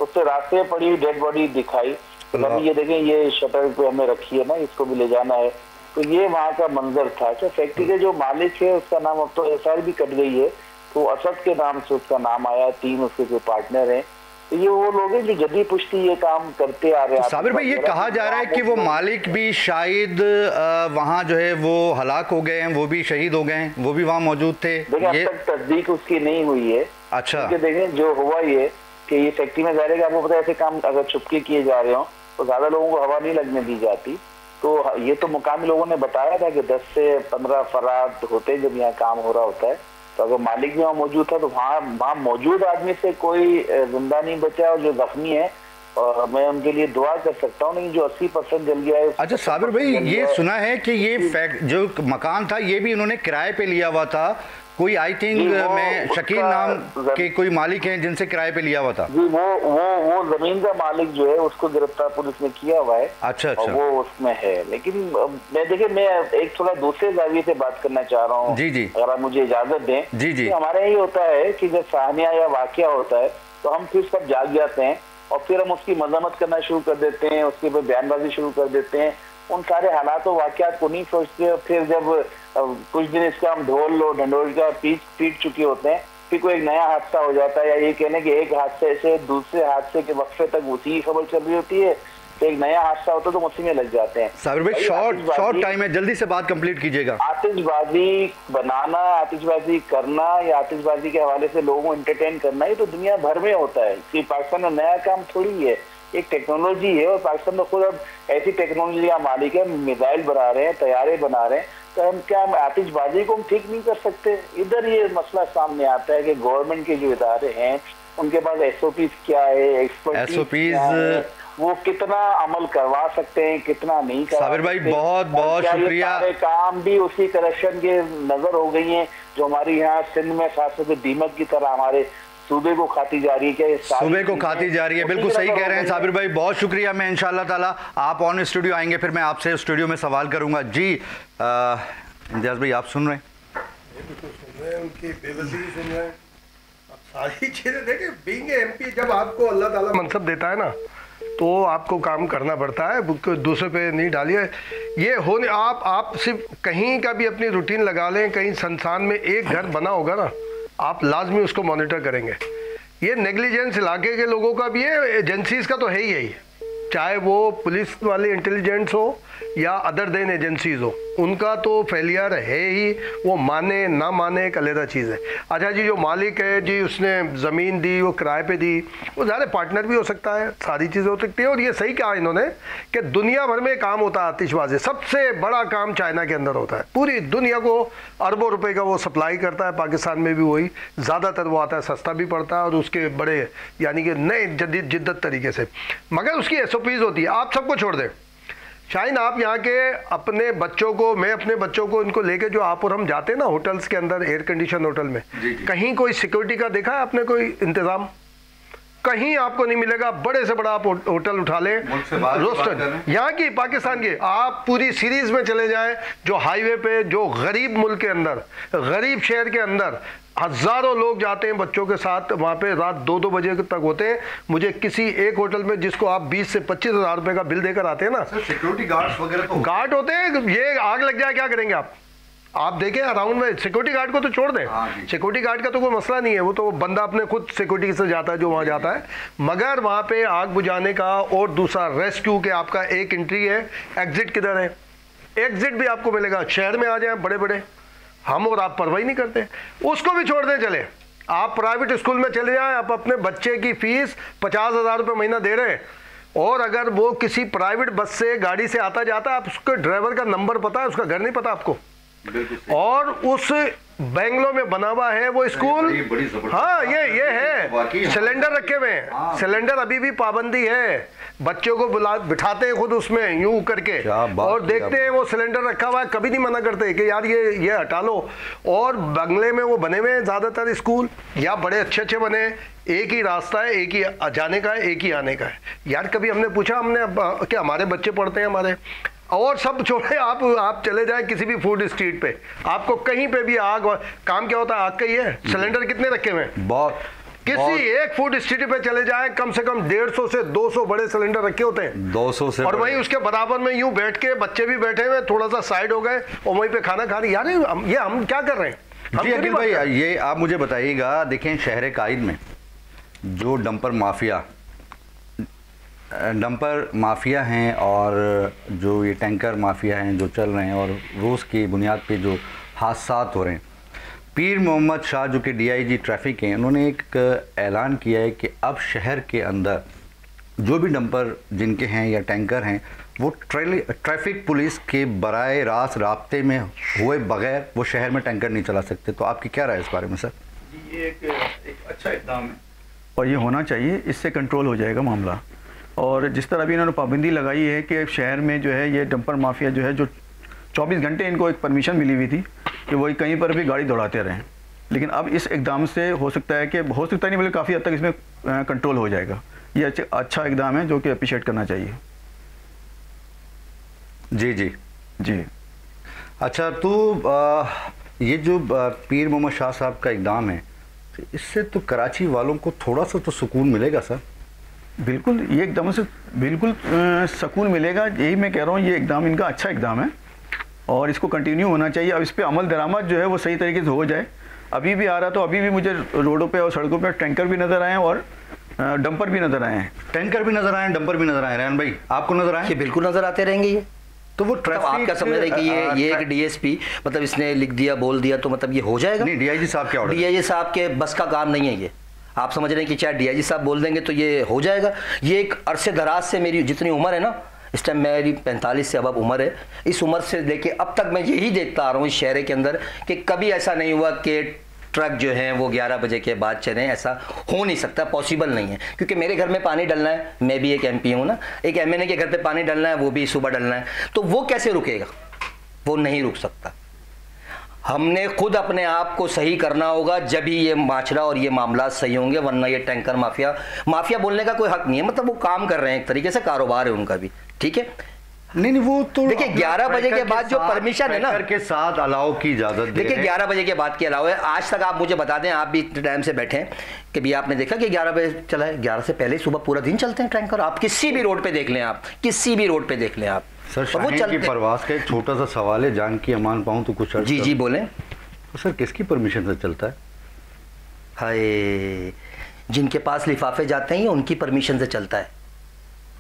उससे रास्ते में पड़ी डेड बॉडी दिखाई, तो अभी ये देखें ये शटर पे हमें रखी है ना, इसको भी ले जाना है। तो ये वहाँ का मंजर था। तो फैक्ट्री के जो मालिक है उसका नाम, अब तो एफआईआर भी कट गई है, तो असद के नाम से उसका नाम आया, 3 उसके जो पार्टनर हैं। तो ये वो लोग हैं जो जदी पुश्ती ये काम करते आ रहे हैं। साबिर भाई ये कहा जा रहा है कि वो मालिक भी शायद वहाँ जो है वो हलाक हो गए हैं, वो भी शहीद हो गए हैं, वो भी वहाँ मौजूद थे। देखिए अब तक तस्दीक उसकी नहीं हुई है। अच्छा देखें जो हुआ ये कि ये फैक्ट्री में जा रहे, आपको पता है ऐसे काम अगर छुपके किए जा रहे हो तो ज्यादा लोगों को हवा नहीं लगने दी जाती। तो ये तो मुकामी लोगों ने बताया था कि 10 से 15 अफराद होते जब यहाँ काम हो रहा होता है। तो अगर मालिक भी वहाँ मौजूद था तो वहाँ मौजूद आदमी से कोई जिंदा नहीं बचा, और जो जख्मी है और मैं उनके लिए दुआ कर सकता हूँ, लेकिन जो 80% जल गया है। अच्छा साबिर भाई ये सुना है कि ये जो मकान था ये भी इन्होंने किराए पे लिया हुआ था, कोई आई थिंक मैं शकील नाम के कोई मालिक हैं जिनसे किराए पे लिया हुआ था। जी वो जमीन का मालिक जो है उसको गिरफ्तार पुलिस ने किया हुआ है। अच्छा और वो उसमें है। लेकिन मैं देखिए मैं एक थोड़ा दूसरे जाविये से बात करना चाह रहा हूँ। जी अगर आप मुझे इजाजत दें। जी हमारे यहाँ ये होता है कि जब साहनिया या वाकया होता है तो हम फिर सब जाग जाते हैं और फिर हम उसकी मजम्मत करना शुरू कर देते हैं, उसके ऊपर बयानबाजी शुरू कर देते हैं, उन सारे हालात और वाकयात को नहीं सोचते। फिर जब कुछ दिन इसका हम ढोल ढंढोल का पीट चुके होते हैं, फिर कोई एक नया हादसा हो जाता है, या ये कहने कि एक हादसे से दूसरे हादसे के वक्फे तक उसी खबर चल रही होती है, तो एक नया हादसा होता है तो उसी में लग जाते हैं। साबिर भाई शॉर्ट टाइम है, जल्दी से बात कंप्लीट कीजिएगा। आतिशबाजी बनाना, आतिशबाजी करना या आतिशबाजी के हवाले से लोगों को एंटरटेन करना, ये तो दुनिया भर में होता है। कि पाकिस्तान में नया काम थोड़ी है, एक टेक्नोलॉजी है, और पाकिस्तान में खुद अब ऐसी टेक्नोलॉजी का मालिक है, मिसाइल बना रहे हैं, तैयारे बना रहे हैं, तो हम क्या आतिशबाजी को हम ठीक नहीं कर सकते? इधर ये मसला सामने आता है कि गवर्नमेंट के जो इदारे हैं उनके पास SOPs क्या है, एक्सपर्टीज वो कितना अमल करवा सकते हैं, कितना नहीं करवा। साबिर भाई बहुत बहुत शुक्रिया। काम भी उसी करप्शन के नजर हो गई हैं जो हमारी यहाँ सिंध में खासतौर से दीमक की तरह हमारे सूबे को खाती जा रही है। सूबे को खाती जा रही है, बिल्कुल सही कह रहे हैं साबिर भाई, बहुत शुक्रिया। मैं इंशाल्लाह ताला आप ऑन स्टूडियो आएंगे फिर मैं आपसे स्टूडियो में सवाल करूंगा। जी इम्तियाज भाई आप सुन रहे हैं? उनकी बेबसी भी सुन रहे हैं, सारी चीजें देखिए। बीइंग MP जब आपको अल्लाह ताला मनसब देता है ना तो आपको काम करना पड़ता है, दूसरे पे नहीं डालिए। ये होने आप सिर्फ कहीं का भी अपनी रूटीन लगा लें, कहीं संस्थान में एक घर बना होगा ना, आप लाजमी उसको मॉनिटर करेंगे। ये नेग्लिजेंस इलाके के लोगों का भी है, एजेंसीज का तो है ही, चाहे वो पुलिस वाले इंटेलिजेंस हो या अदर देन एजेंसीज हो, उनका तो फेलियर है ही। वो माने ना माने एक अलग चीज़ है। अच्छा जी जो मालिक है जी उसने ज़मीन दी, वो किराए पे दी, वो ज़्यादा पार्टनर भी हो सकता है, सारी चीज़ें हो सकती है। और ये सही कहा इन्होंने कि दुनिया भर में काम होता है आतिशबाजी, सबसे बड़ा काम चाइना के अंदर होता है। पूरी दुनिया को अरबों रुपए का वो सप्लाई करता है, पाकिस्तान में भी वही ज़्यादातर वो आता है, सस्ता भी पड़ता है और उसके बड़े यानी कि नए जदीद जिद्दत तरीके से। मगर उसकी SOPs होती है। आप सबको छोड़ दें शाहीन, आप यहाँ के अपने बच्चों को, मैं अपने बच्चों को इनको लेके जो आप और हम जाते हैं ना होटल्स के अंदर, एयर कंडीशन होटल में, कहीं कोई सिक्योरिटी का देखा है आपने कोई इंतजाम? कहीं आपको नहीं मिलेगा। बड़े से बड़ा आप होटल उठा लें, रोस्टर यहाँ की पाकिस्तान की, आप पूरी सीरीज में चले जाएं, जो हाईवे पे, जो गरीब मुल्क के अंदर, गरीब शहर के अंदर हज़ारों लोग जाते हैं बच्चों के साथ, वहाँ पे रात 2-2 बजे तक होते हैं। मुझे किसी एक होटल में जिसको आप 20 से 25 हज़ार रुपये का बिल देकर आते हैं ना, सिक्योरिटी गार्ड्स वगैरह तो गार्ड होते हैं। ये आग लग जाए क्या करेंगे आप देखें अराउंड में। सिक्योरिटी गार्ड को तो छोड़ दें, सिक्योरिटी गार्ड का तो कोई मसला नहीं है, वो तो बंदा अपने खुद सिक्योरिटी से जाता है जो वहाँ जाता है। मगर वहाँ पे आग बुझाने का और दूसरा रेस्क्यू के आपका एक एंट्री है, एग्जिट किधर है? एग्जिट भी आपको मिलेगा। शहर में आ जाए बड़े बड़े, हम और आप परवाही नहीं करते, उसको भी छोड़ दें। चले आप प्राइवेट स्कूल में चले जाएं, आप अपने बच्चे की फीस 50,000 रुपये महीना दे रहे हैं, और अगर वो किसी प्राइवेट बस से गाड़ी से आता जाता है, आप उसके ड्राइवर का नंबर पता है, उसका घर नहीं पता आपको, और उस बेंगलोर में बना हुआ है वो स्कूल। हाँ ये है, सिलेंडर रखे हुए हैं, सिलेंडर अभी भी पाबंदी है। बच्चों को बिठाते हैं खुद उसमें यूं करके और देखते हैं वो सिलेंडर रखा हुआ है, कभी नहीं मना करते कि यार ये हटा लो। और बंगले में वो बने हुए हैं ज़्यादातर स्कूल, या बड़े अच्छे बने, एक ही रास्ता है, एक ही जाने का है, एक ही आने का है। यार कभी हमने पूछा, हमने कि हमारे बच्चे पढ़ते हैं, हमारे और सब छोड़े, आप चले जाएं किसी भी फूड स्ट्रीट पे, आपको कहीं पे भी आग, काम क्या होता है आग का ही है। सिलेंडर कितने रखे हुए हैं, बहुत, किसी एक फूड स्ट्रीट पे चले जाएं कम से कम 150 से 200 बड़े सिलेंडर रखे होते हैं, 200 से, और वहीं उसके बराबर में यूं बैठ के बच्चे भी बैठे हुए थोड़ा सा साइड हो गए और वहीं पे खाना खा रहे। यार ये हम क्या कर रहे हैं? जी अखिल भाई, ये आप मुझे बताइएगा, देखें शहर कायद में जो डंपर माफिया हैं और जो ये टैंकर माफिया हैं जो चल रहे हैं और रोज़ की बुनियाद पे जो हादसात हो रहे हैं, पीर मोहम्मद शाह जो कि डीआईजी ट्रैफिक हैं, उन्होंने एक ऐलान किया है कि अब शहर के अंदर जो भी डंपर जिनके हैं या टैंकर हैं वो ट्रैफिक पुलिस के बराए रास्त राब्ते में हुए बगैर वो शहर में टैंकर नहीं चला सकते। तो आपकी क्या राय है इस बारे में सर? ये एक अच्छा इक़दाम है और ये होना चाहिए, इससे कंट्रोल हो जाएगा मामला। और जिस तरह भी इन्होंने पाबंदी लगाई है कि शहर में जो है ये डंपर माफिया जो है, जो 24 घंटे इनको एक परमिशन मिली हुई थी कि वही कहीं पर भी गाड़ी दौड़ाते रहें, लेकिन अब इस इक़दाम से हो सकता है नहीं बल्कि काफ़ी हद तक इसमें कंट्रोल हो जाएगा। ये अच्छा इक़दाम है जो कि अप्रिशिएट करना चाहिए। जी। अच्छा, तो ये जो पीर मोहम्मद शाह साहब का इक़दाम है, इससे तो कराची वालों को थोड़ा सा तो सुकून मिलेगा सर? बिल्कुल, ये एकदम से बिल्कुल सुकून मिलेगा, यही मैं कह रहा हूँ। ये इक़दाम इनका अच्छा इक़दाम है और इसको कंटिन्यू होना चाहिए। अब इस पर अमल दरामद जो है वो सही तरीके से हो जाए। अभी भी आ रहा, तो अभी भी मुझे रोडों पे और सड़कों पे टैंकर भी नज़र आए और डंपर भी नज़र आए हैं। टैंकर भी नज़र आए, डंपर भी नज़र आए। रेहान भाई, आपको नज़र आए? बिल्कुल नज़र आते रहेंगे ये। तो वो ट्रैफिक, आप क्या समझ रहे हैं कि ये एक डीएसपी मतलब इसने लिख दिया बोल दिया तो मतलब ये हो जाएगा? नहीं, डीआईजी साहब क्या ऑर्डर? डीआईजी साहब के बस का काम नहीं है ये। आप समझ रहे हैं कि चाहे डीआईजी साहब बोल देंगे तो ये हो जाएगा? ये एक अरसे दराज से मेरी जितनी उम्र है ना, इस टाइम मेरी 45 से अब उम्र है, इस उम्र से लेके अब तक मैं यही देखता आ रहा हूँ इस शहर के अंदर कि कभी ऐसा नहीं हुआ कि ट्रक जो हैं वो 11 बजे के बाद चलें। ऐसा हो नहीं सकता, पॉसिबल नहीं है, क्योंकि मेरे घर में पानी डलना है, मैं भी एक एमपी हूँ ना, एक एमएनए के घर पे पानी डलना है, वो भी सुबह डलना है, तो वो कैसे रुकेगा? वो नहीं रुक सकता। हमने खुद अपने आप को सही करना होगा, जब ही ये माशरा और ये मामला सही होंगे, वरना ये टैंकर माफिया बोलने का कोई हक नहीं है। मतलब वो काम कर रहे हैं, एक तरीके से कारोबार है उनका भी, ठीक है। नहीं, वो तो देखिए 11 बजे के बाद जो परमिशन है ना, के साथ अलाउ की इजाजत देखिए 11 बजे के बाद की अलाउ है। आज तक आप मुझे बता दें, आप भी इतने टाइम से बैठे हैं कि भी आपने देखा कि 11 बजे चला है? 11 से पहले सुबह पूरा दिन चलते हैं टैंकर। आप किसी भी रोड पे देख लें, आप किसी भी रोड पे देख लें आप। सर, शाहीन की परवाज़ का एक छोटा सा सवाल है, जान की अमान पाऊँ तो कुछ? जी बोलें। तो सर किसकी परमिशन से चलता है? हाय, जिनके पास लिफाफे जाते हैं उनकी परमिशन से चलता है।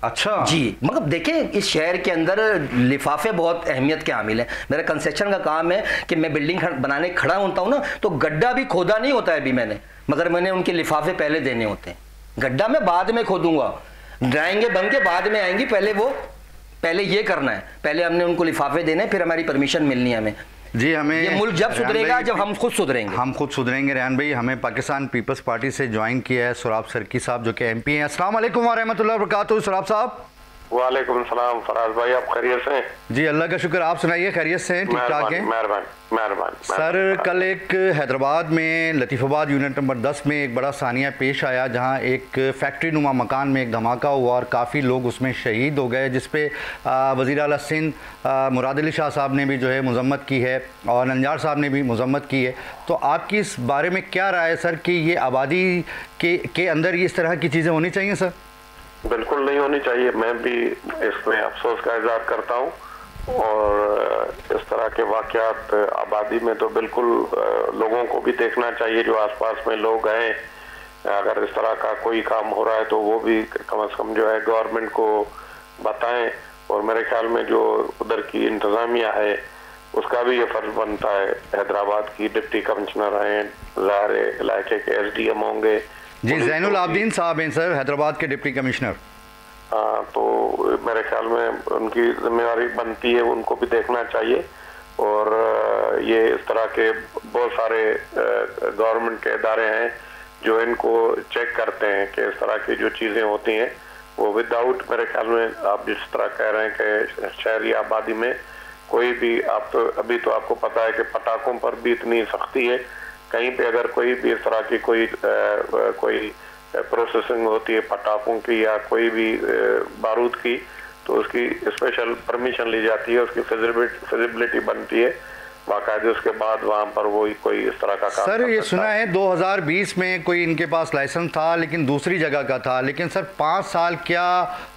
अच्छा जी, मतलब देखें इस शहर के अंदर लिफाफे बहुत अहमियत के हामिल हैं। मेरा कंस्ट्रक्शन का काम है कि मैं बिल्डिंग बनाने खड़ा होता हूँ ना, तो गड्ढा भी खोदा नहीं होता है अभी मैंने, मगर मैंने उनके लिफाफे पहले देने होते हैं। गड्ढा मैं बाद में खोदूंगा, ड्राइंगे बन के बाद में आएंगी, पहले ये करना है, पहले हमने उनको लिफाफे देने, फिर हमारी परमिशन मिलनी है हमें। जी, हमें ये मुल्क जब सुधरेगा जब हम खुद सुधरेंगे। हम खुद सुधरेंगे। रेहान भाई, हमें पाकिस्तान पीपल्स पार्टी से ज्वाइन किया है सुराब सरकी साहब, जो कि एमपी हैं। अस्सलाम वालेकुम व रहमतुल्लाहि व बरकातुहू। सुराब साहब। वालेकुम सलाम फराज भाई, आप खैरियत से हैं? जी अल्लाह का शुक्र, आप सुनाइए, खैरियत से हैं? ठीक ठाक हैं? मेहरबानी। सर, कल एक हैदराबाद में लतीफ़ाबाद यूनिट नंबर 10 में एक बड़ा सानिया पेश आया, जहां एक फैक्ट्री नुमा मकान में एक धमाका हुआ और काफ़ी लोग उसमें शहीद हो गए, जिस पे वज़ीर आला सिंध मुराद अली शाह साहब ने भी जो है मज़म्मत की है और नंजार साहब ने भी मज़म्मत की है। तो आपकी इस बारे में क्या राय है सर कि ये आबादी के अंदर इस तरह की चीज़ें होनी चाहिए? सर बिल्कुल नहीं होनी चाहिए, मैं भी इसमें अफसोस का इज़हार करता हूँ। और इस तरह के वाक़यात आबादी में तो बिल्कुल लोगों को भी देखना चाहिए, जो आसपास में लोग हैं। अगर इस तरह का कोई काम हो रहा है तो वो भी कम से कम जो है गवर्नमेंट को बताएं। और मेरे ख्याल में जो उधर की इंतज़ामिया है उसका भी ये फ़र्ज़ बनता है। हैदराबाद की डिप्टी कमिश्नर हैं, ज़ाहिर इलाके के SDM होंगे। जी, ज़ैनुल आबदीन साहब हैं सर, हैदराबाद के डिप्टी कमिश्नर। तो मेरे ख्याल में उनकी जिम्मेवारी बनती है, उनको भी देखना चाहिए। और ये इस तरह के बहुत सारे गवर्नमेंट के इदारे हैं जो इनको चेक करते हैं कि इस तरह की जो चीज़ें होती हैं वो विदाउट, मेरे ख्याल में आप जिस तरह कह रहे हैं कि शहरी आबादी में कोई भी, आप तो अभी तो आपको पता है कि पटाखों पर भी इतनी सख्ती है, कहीं पे अगर कोई भी इस तरह की कोई प्रोसेसिंग होती है पटाखों की या कोई भी बारूद की, तो उसकी स्पेशल परमिशन ली जाती है, उसकी फिजिबिलिटी बनती है बाकायदे, उसके बाद वहाँ पर वो कोई इस तरह का काम। सर ये सुना है 2020 में कोई इनके पास लाइसेंस था लेकिन दूसरी जगह का था, लेकिन सर 5 साल क्या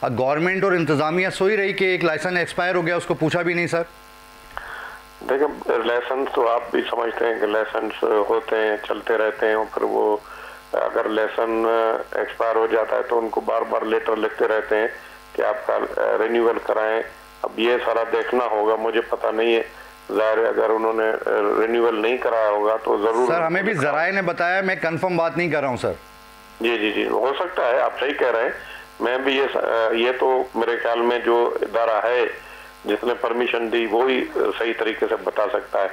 गवर्नमेंट और इंतज़ामिया सोई रही कि एक लाइसेंस एक्सपायर हो गया, उसको पूछा भी नहीं? सर देखिए लाइसेंस तो आप भी समझते हैं कि लाइसेंस होते हैं, चलते रहते हैं, और फिर वो अगर लाइसेंस एक्सपायर हो जाता है तो उनको बार बार लेटर लिखते रहते हैं कि आपका रिन्यूअल कराएं। अब ये सारा देखना होगा, मुझे पता नहीं है, ज़ाहिर है अगर उन्होंने रिन्यूअल नहीं कराया होगा तो ज़रूर। सर हमें भी ज़राए ने बताया, मैं कंफर्म बात नहीं कर रहा हूँ सर। जी जी जी, हो सकता है, आप सही कह रहे हैं। मैं भी ये तो मेरे ख्याल में जो इदारा है जिसने परमिशन दी वो ही सही तरीके से बता सकता है।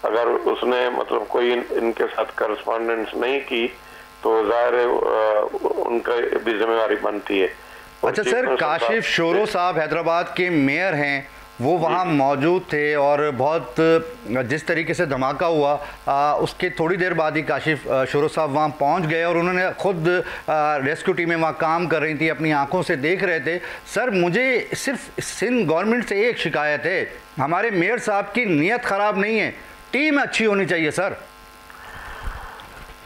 अगर उसने मतलब कोई इनके साथ करस्पॉन्डेंस नहीं की तो ज़ाहिर है उनका भी जिम्मेदारी बनती है। अच्छा सर, काशिफ शोरो साहब हैदराबाद के मेयर हैं, वो वहाँ मौजूद थे और बहुत जिस तरीके से धमाका हुआ उसके थोड़ी देर बाद ही काशिफ शोरो साहब वहाँ पहुँच गए और उन्होंने खुद रेस्क्यू टीमें वहाँ काम कर रही थी, अपनी आंखों से देख रहे थे। सर मुझे सिर्फ सिंध गवर्नमेंट से एक शिकायत है, हमारे मेयर साहब की नीयत ख़राब नहीं है, टीम अच्छी होनी चाहिए। सर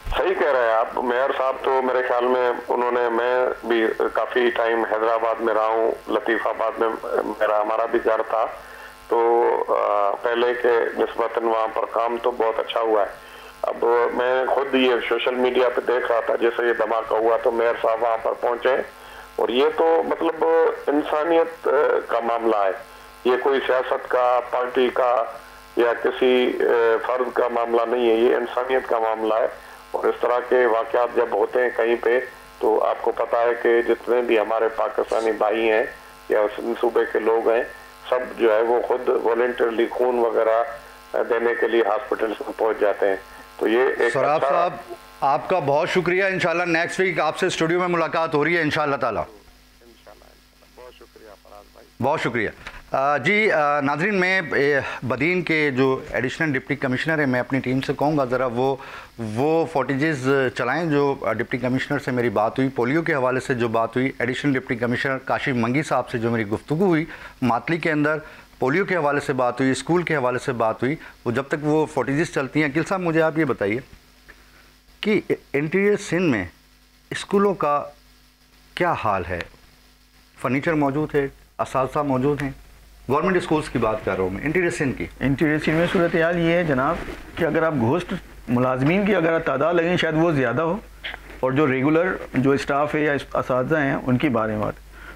सही कह रहे हैं आप, मेयर साहब तो मेरे ख्याल में उन्होंने, मैं भी काफ़ी टाइम हैदराबाद में रहा हूँ, लतीफ़ाबाद में हमारा भी घर था, तो पहले के निस्बतन वहाँ पर काम तो बहुत अच्छा हुआ है। अब मैं खुद ये सोशल मीडिया पे देख रहा था, जैसे ये धमाका हुआ तो मेयर साहब वहाँ पर पहुँचे, और ये तो मतलब इंसानियत का मामला है, ये कोई सियासत का, पार्टी का या किसी फर्द का मामला नहीं है, ये इंसानियत का मामला है। और इस तरह के वाक़यात जब होते हैं कहीं पे तो आपको पता है कि जितने भी हमारे पाकिस्तानी भाई हैं या सूबे के लोग हैं, सब जो है वो खुद वॉलंटियरली खून वगैरह देने के लिए हॉस्पिटल्स में पहुंच जाते हैं। तो ये एक सराफ साहब आपका बहुत शुक्रिया, इंशाल्लाह नेक्स्ट वीक आपसे स्टूडियो में मुलाकात हो रही है इंशाल्लाह ताला। बहुत शुक्रिया फराज भाई, बहुत शुक्रिया। जी नाज़रीन, मैं बदीन के जो एडिशनल डिप्टी कमिश्नर है, मैं अपनी टीम से कहूँगा ज़रा वो फुटेजेस चलाएं जो डिप्टी कमिश्नर से मेरी बात हुई, पोलियो के हवाले से जो बात हुई, एडिशनल डिप्टी कमिश्नर काशिफ मंगी साहब से जो मेरी गुफ्तगू हुई, मातली के अंदर पोलियो के हवाले से बात हुई, स्कूल के हवाले से बात हुई, वो जब तक वो फुटेजेस चलती हैं। अकील साहब मुझे आप ये बताइए कि इंटीरियर सिंध में स्कूलों का क्या हाल है? फर्नीचर मौजूद है, असातिज़ा मौजूद हैं? गवर्नमेंट स्कूल्स की बात कर रहा हूँ मैं, इंटीरियर सिंध की। इंटीरियर सिंध में सूरत हाल ये है जनाब कि अगर आप घोस्ट मुलाजमीन की अगर तादाद लगें शायद वो ज़्यादा हो, और जो रेगुलर जो स्टाफ है या असातिज़ा हैं उनकी बारे में,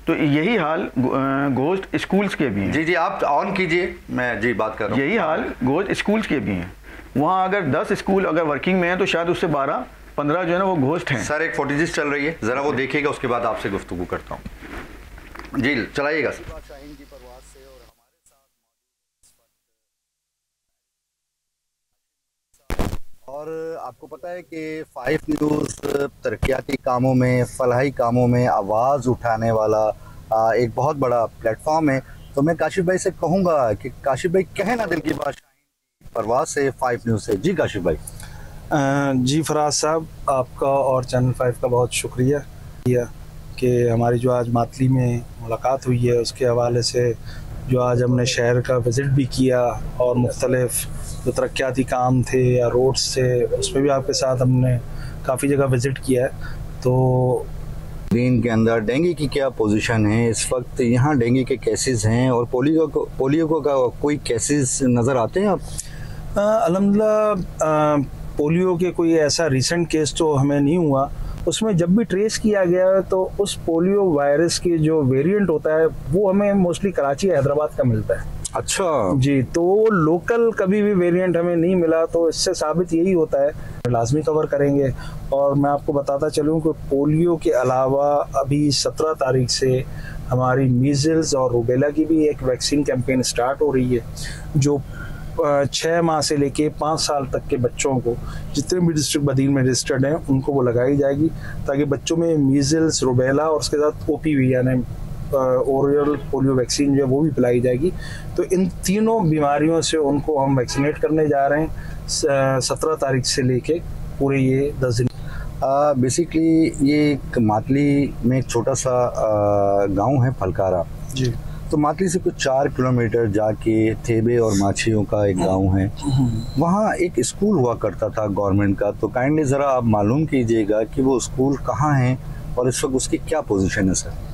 तो यही हाल घोस्ट स्कूल्स के भी हैं। जी जी आप ऑन कीजिए, मैं जी बात कर रहा हूँ। यही हाल घोस्ट स्कूल्स के भी हैं। वहाँ अगर 10 स्कूल अगर वर्किंग में हैं तो शायद उससे 12-15 जो है ना वो घोस्ट हैं। सर एक फुटेजेस चल रही है, ज़रा वो देखिएगा, उसके बाद आपसे गुफ्तगू करता हूँ। जी चलाइएगा सर। और आपको पता है कि 5 न्यूज़ तरक्याती कामों में, फलाही कामों में आवाज़ उठाने वाला एक बहुत बड़ा प्लेटफॉर्म है। तो मैं काशिफ भाई से कहूँगा कि काशिफ भाई कहें ना दिल की बात परवाज़ से, 5 न्यूज़ से। जी काशिफ भाई। जी फराज साहब, आपका और चैनल 5 का बहुत शुक्रिया कि हमारी जो आज मातली में मुलाकात हुई है उसके हवाले से, जो आज हमने शहर का विज़िट भी किया और मुख्तलिफ़ जो तरक्याती काम थे या रोड्स थे उसमें भी आपके साथ हमने काफ़ी जगह विज़िट किया है। तो दिन के अंदर डेंगू की क्या पोजीशन है इस वक्त? यहाँ डेंगू के केसेस हैं और पोलियो का कोई केसेस नज़र आते हैं आप? अल्हम्दुलिल्लाह पोलियो के कोई ऐसा रिसेंट केस तो हमें नहीं हुआ। उसमें जब भी ट्रेस किया गया तो उस पोलियो वायरस के जो वेरिएंट होता है वो हमें मोस्टली कराची हैदराबाद का मिलता है। अच्छा जी, तो लोकल कभी भी वेरिएंट हमें नहीं मिला, तो इससे साबित यही होता है, लाजमी कवर करेंगे। और मैं आपको बताता चलूँ कि पोलियो के अलावा अभी 17 तारीख से हमारी मीज़ल्स और रूबेला की भी एक वैक्सीन कैंपेन स्टार्ट हो रही है, जो 6 माह से लेके 5 साल तक के बच्चों को जितने भी डिस्ट्रिक्ट बदीन में रजिस्टर्ड हैं उनको वो लगाई जाएगी, ताकि बच्चों में मीज़ल्स, रूबेला और उसके साथ OPV यानी ओरल पोलियो वैक्सीन जो है वो भी पिलाई जाएगी। तो इन तीनों बीमारियों से उनको हम वैक्सीनेट करने जा रहे हैं 17 तारीख से लेके पूरे ये 10 दिन। बेसिकली ये एक मातली में एक छोटा सा गांव है फलकारा। जी, तो मातली से कुछ 4 किलोमीटर जाके थेबे और माछियों का एक गांव है, वहाँ एक स्कूल हुआ करता था गवर्नमेंट का। तो काइंडली ज़रा आप मालूम कीजिएगा कि वो स्कूल कहाँ है और इस वक्त उसकी क्या पोजीशन है सर।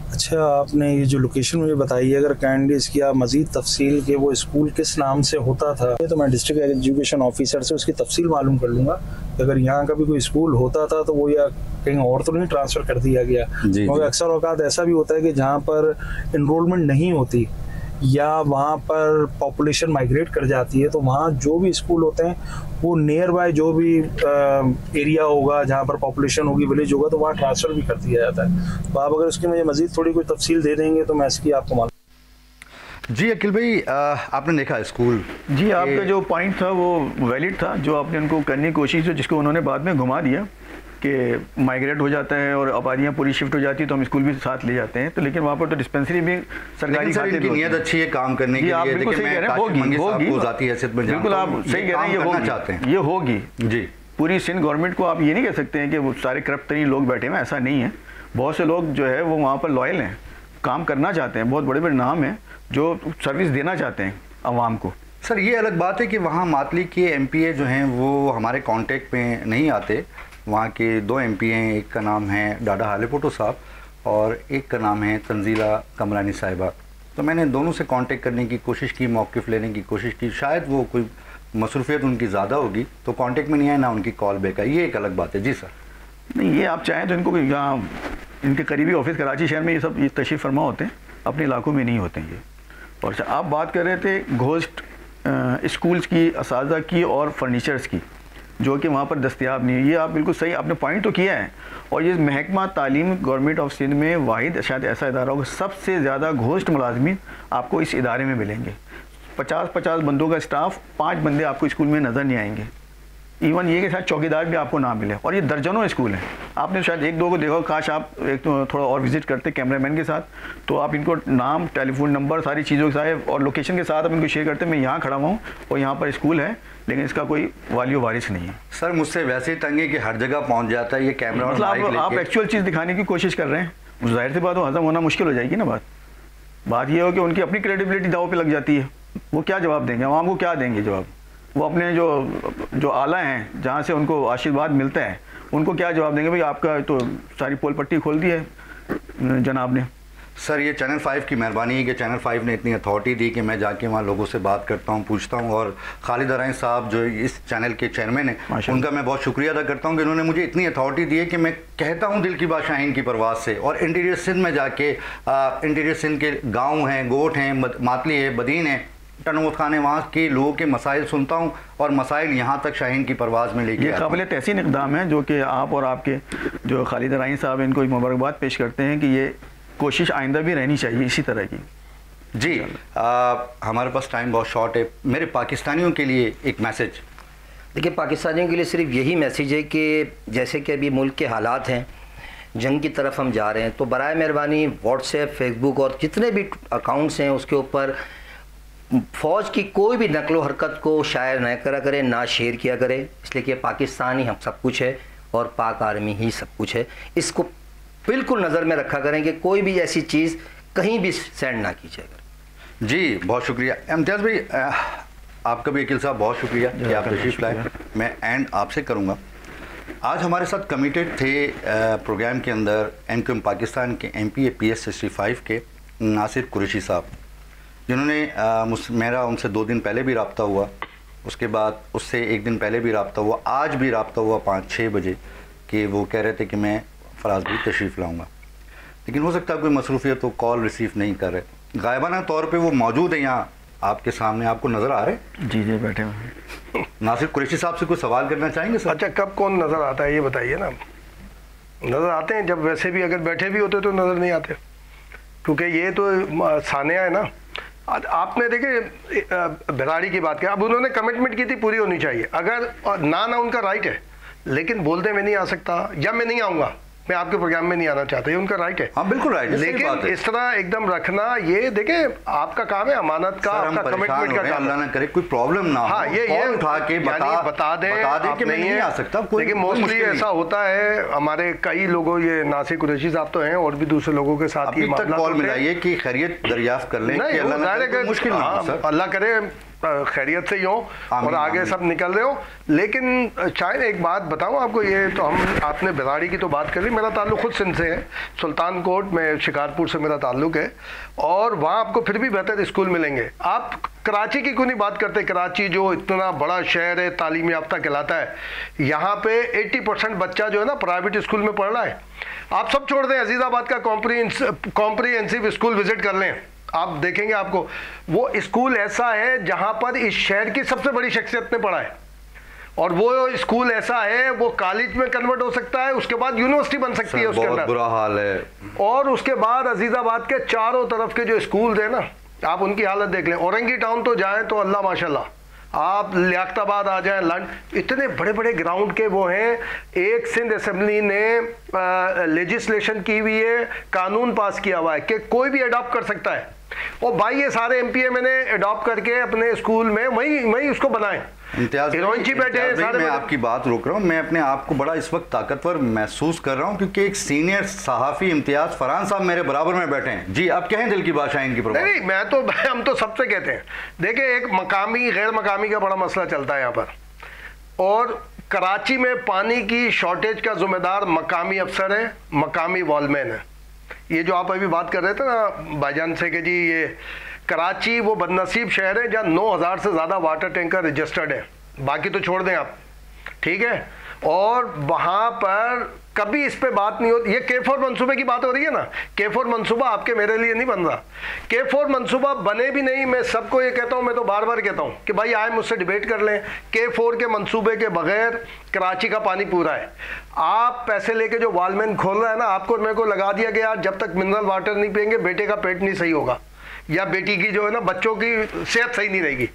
अच्छा, आपने ये जो लोकेशन मुझे बताई है, अगर काइंडली इसकी आप मज़ीद तफसील के वो स्कूल किस नाम से होता था तो मैं डिस्ट्रिक्ट एजुकेशन ऑफिसर से उसकी तफसील मालूम कर लूँगा। अगर यहाँ का भी कोई स्कूल होता था तो वो या कहीं और तो नहीं ट्रांसफ़र कर दिया गया, क्योंकि अक्सर औकात ऐसा भी होता है कि जहाँ पर इनरोलमेंट नहीं होती या वहाँ पर पॉपुलेशन माइग्रेट कर जाती है, तो वहाँ जो भी स्कूल होते हैं वो नियर बाय जो भी एरिया होगा जहाँ पर पॉपुलेशन होगी, विलेज होगा, तो वहाँ ट्रांसफ़र भी कर दिया जाता है। तो आप अगर उसकी मुझे मज़ीद थोड़ी कोई तफसील दे देंगे तो मैं इसकी आपको मालूम। जी अकील भाई, आपने देखा स्कूल, जी आपका जो पॉइंट था वो वैलिड था, जो आपने उनको करने की कोशिश की, जिसको उन्होंने बाद में घुमा दिया कि माइग्रेट हो जाता है और आबादियाँ पूरी शिफ्ट हो जाती है तो हम स्कूल भी साथ ले जाते हैं। तो लेकिन वहाँ पर तो डिस्पेंसरी भी सरकारी खाते भी नियत अच्छी है काम करने की। आप बिल्कुल सही कह रहे हैं, होगी बिल्कुल आप सही कह रहे हैं, ये होगी, ये होगी जी। पूरी सिंध गवर्नमेंट को आप ये नहीं कह सकते हैं कि वो सारे करप्ट तरीन लोग बैठे हैं, ऐसा नहीं है। बहुत से लोग जो है वो वहाँ पर लॉयल हैं, काम करना चाहते हैं, बहुत बड़े बड़े नाम हैं जो सर्विस देना चाहते हैं आवाम को। सर ये अलग बात है कि वहाँ मातली के एमपीए जो हैं वो हमारे कांटेक्ट में नहीं आते। वहाँ के 2 एमपी हैं, एक का नाम है डाडा हालेपोटो साहब और एक का नाम है तंजीला कमरानी साहिबा। तो मैंने दोनों से कांटेक्ट करने की कोशिश की, मौक़िफ़ लेने की कोशिश की, शायद वो कोई मसरूफियत उनकी ज़्यादा होगी तो कांटेक्ट में नहीं आए, ना उनकी कॉल बैक आई। ये एक अलग बात है। जी सर। नहीं, ये आप चाहें तो इनको यहाँ इनके करीबी ऑफिस कराची शहर में ये सब तशरीफ़ फरमा होते हैं, अपने इलाकों में नहीं होते हैं ये। और आप बात कर रहे थे घोस्ट स्कूल्स की, असातिज़ा की और फर्नीचर्स की, जो कि वहाँ पर दस्तयाब नहीं है। ये आप बिल्कुल सही आपने पॉइंट तो किया है। और ये महकमा तालीम गवर्नमेंट ऑफ सिंध में वाहिद शायद ऐसा इदारा होगा, सबसे ज़्यादा घोस्ट मुलाजमीन आपको इस इदारे में मिलेंगे। 50-50 बंदों का स्टाफ, 5 बंदे आपको स्कूल में नज़र नहीं आएंगे। इवन ये के साथ चौकीदार भी आपको ना मिले। और ये दर्जनों स्कूल हैं, आपने शायद 1-2 को देखा, काश आप एक तो थोड़ा और विजिट करते कैमरामैन के साथ, तो आप इनको नाम, टेलीफोन नंबर, सारी चीज़ों के साथ और लोकेशन के साथ आप इनको शेयर करते। मैं यहाँ खड़ा हुआ हूँ और यहाँ पर स्कूल है, लेकिन इसका कोई वालियो वारिस नहीं है। सर मुझसे वैसे ही तंग है कि हर जगह पहुँच जाता है ये कैमरा। मतलब आप एक्चुअल चीज़ दिखाने की कोशिश कर रहे हैं, ज़ाहिर सी बात हो हज़म होना मुश्किल हो जाएगी ना। बात ये हो कि उनकी अपनी क्रेडिबिलिटी दाव पे लग जाती है। वो क्या जवाब देंगे, आवाम को क्या देंगे जवाब? वो अपने जो आला हैं, जहाँ से उनको आशीर्वाद मिलता है, उनको क्या जवाब देंगे? भाई आपका तो सारी पोल पट्टी खोल दी है जनाब ने। सर ये चैनल 5 की मेहरबानी है कि चैनल 5 ने इतनी अथॉरिटी दी कि मैं जाके वहाँ लोगों से बात करता हूँ, पूछता हूँ। और खालिद अराइन साहब जो इस चैनल के चेयरमैन हैं, उनका मैं बहुत शुक्रिया अदा करता हूँ कि उन्होंने मुझे इतनी अथॉरिटी दी है कि मैं कहता हूँ दिल की बात शाहीन की परवाज़ से। और इंटीरियर सिंध में जाके इंटीरियर सिंध के गाँव हैं, गोट हैं, मातली है, बदीन है, टनोत खान है, वहाँ के लोगों के मसाइल सुनता हूँ और मसाइल यहाँ तक शाहीन की परवाज़ में लेके आता हूँ। काबिल तहसीन इक़दाम है जो कि आप और आपके जो खालिद अराइन साहब इनको मुबारकबाद पेश करते हैं कि ये कोशिश आइंदा भी रहनी चाहिए इसी तरह की। जी हमारे पास टाइम बहुत शॉर्ट है। मेरे पाकिस्तानियों के लिए एक मैसेज। देखिए, पाकिस्तानियों के लिए सिर्फ यही मैसेज है कि जैसे कि अभी मुल्क के हालात हैं, जंग की तरफ हम जा रहे हैं, तो बराए मेहरबानी व्हाट्सएप, फेसबुक और जितने भी अकाउंट्स हैं उसके ऊपर फ़ौज की कोई भी नकलो हरकत को शायर न करा करें, ना शेयर किया करें, इसलिए कि पाकिस्तान ही हम सब कुछ है और पाक आर्मी ही सब कुछ है। इसको बिल्कुल नज़र में रखा करें कि कोई भी ऐसी चीज़ कहीं भी सेंड ना की जाए। जी बहुत शुक्रिया इम्तियाज़ भाई, आपका भी अकील साहब बहुत शुक्रिया कि आप तशरीफ़ लाए। मैं एंड आपसे करूँगा। आज हमारे साथ कमिटेड थे प्रोग्राम के अंदर एमक्यूएम पाकिस्तान के MP PS 65 के नासिर कुरैशी साहब, जिन्होंने मेरा उनसे 2 दिन पहले भी रब्ता हुआ, उसके बाद उससे 1 दिन पहले भी रब्ता हुआ, आज भी रब्ता हुआ 5-6 बजे कि वो कह रहे थे कि मैं फराज भी तशरीफ़ लाऊंगा, लेकिन हो सकता है कोई मसरूफियत तो कॉल रिसीव नहीं कर रहे। गायबाना तौर पे वो मौजूद है यहाँ आपके सामने, आपको नज़र आ रहे हैं? जी जी बैठे हुए। नासिर कुरैशी साहब से कुछ सवाल करना चाहेंगे सर? अच्छा, कब कौन नज़र आता है ये बताइए ना। नज़र आते हैं जब वैसे भी अगर बैठे भी होते तो नज़र नहीं आते, क्योंकि ये तो सानिया है ना। आपने देखे भिलाड़ी की बात की, अब उन्होंने कमिटमेंट की थी, पूरी होनी चाहिए। अगर ना उनका राइट है, लेकिन बोलते मैं नहीं आ सकता या मैं नहीं आऊँगा, मैं आपके प्रोग्राम में नहीं आना चाहता, ये उनका राइट है। हाँ बिल्कुल राइट है, लेकिन इस तरह एकदम रखना, ये देखें आपका काम है, अमानत का, आपका कमिटमेंट का काम। अल्लाह ना करे कोई प्रॉब्लम ना हो। हाँ, ये उठा के बता दे कि मैं नहीं आ सकता। लेकिन मोस्टली ऐसा होता है, हमारे कई लोगों, ये नासिर कुरैशी साहब तो हैं और भी दूसरे लोगों के साथ ये मामला कॉल मिलाइए कि खैरियत दरियाफ्त कर लें। मुश्किल अल्लाह करे खैरियत से ही हो और आगे सब निकल रहे हो। लेकिन शायद एक बात बताऊं आपको, ये तो आपने बिराड़ी की तो बात कर ली, मेरा ताल्लुक खुद सिंध से है, सुल्तान कोट में, शिकारपुर से मेरा ताल्लुक है, और वहाँ आपको फिर भी बेहतर स्कूल मिलेंगे। आप कराची की क्यों नहीं बात करते? कराची जो इतना बड़ा शहर है, तालीम याफ्ता कहलाता है, यहाँ पे 80% बच्चा जो है ना प्राइवेट स्कूल में पढ़ रहा है। आप सब छोड़ दें, अजीज़ाबाद का कॉम्प्रिहेंसिव स्कूल विजिट कर लें, आप देखेंगे आपको वो स्कूल ऐसा है जहां पर इस शहर की सबसे बड़ी शख्सियत ने पढ़ा है, और वो स्कूल ऐसा है वो कॉलेज में कन्वर्ट हो सकता है, उसके बाद यूनिवर्सिटी बन सकती है उसके अंदर। बुरा हाल है। और उसके बाद अजीज़ाबाद के चारों तरफ के जो स्कूल है ना, आप उनकी हालत देख लें। औरंगी टाउन तो जाएं तो अल्लाह माशाल्लाह, आप लियाकताबाद आ जाएं, इतने बड़े बड़े ग्राउंड के वो हैं। एक सिंध असेंबली ने लेजिस्लेशन की हुई है, कानून पास किया हुआ है कि कोई भी अडॉप्ट कर सकता है, और भाई ये सारे एमपीए मैंने अडॉप्ट करके अपने स्कूल में वही उसको बनाए। मैं आपकी बात रोक रहा हूँ, मैं अपने आप को बड़ा इस वक्त ताकतवर महसूस कर रहा हूँ क्योंकि एक सीनियर सहाफ़ी इम्तियाज फरहान साहब मेरे बराबर में बैठे हैं। जी आप कहें दिल की बात है इनकी प्रॉब्लम। नहीं, मैं तो हम तो सबसे कहते हैं, देखिए एक मकामी गैर मकामी का बड़ा मसला चलता है यहाँ पर, और कराची में पानी की शॉर्टेज का जिम्मेदार मकामी अफसर है, मकामी वॉलमैन है। ये जो आप अभी बात कर रहे थे ना भाईजान से कि जी ये कराची वो बदनसीब शहर है जहाँ 9000 से ज़्यादा वाटर टैंकर रजिस्टर्ड है, बाकी तो छोड़ दें आप, ठीक है, और वहाँ पर कभी इस पे बात नहीं होती। ये K4 मंसूबे की बात हो रही है ना, K4 मंसूबा आपके मेरे लिए नहीं बन रहा, K4 मंसूबा बने भी नहीं। मैं सबको ये कहता हूँ, मैं तो बार बार कहता हूँ कि भाई आए मुझसे डिबेट कर लें, K4 के मंसूबे के बगैर कराची का पानी पूरा है। आप पैसे लेके जो वॉलमैन खोल रहा है ना, आपको मेरे को लगा दिया गया जब तक मिनरल वाटर नहीं पियेंगे बेटे का पेट नहीं सही होगा, या बेटी की जो है ना बच्चों की सेहत सही नहीं रहेगी।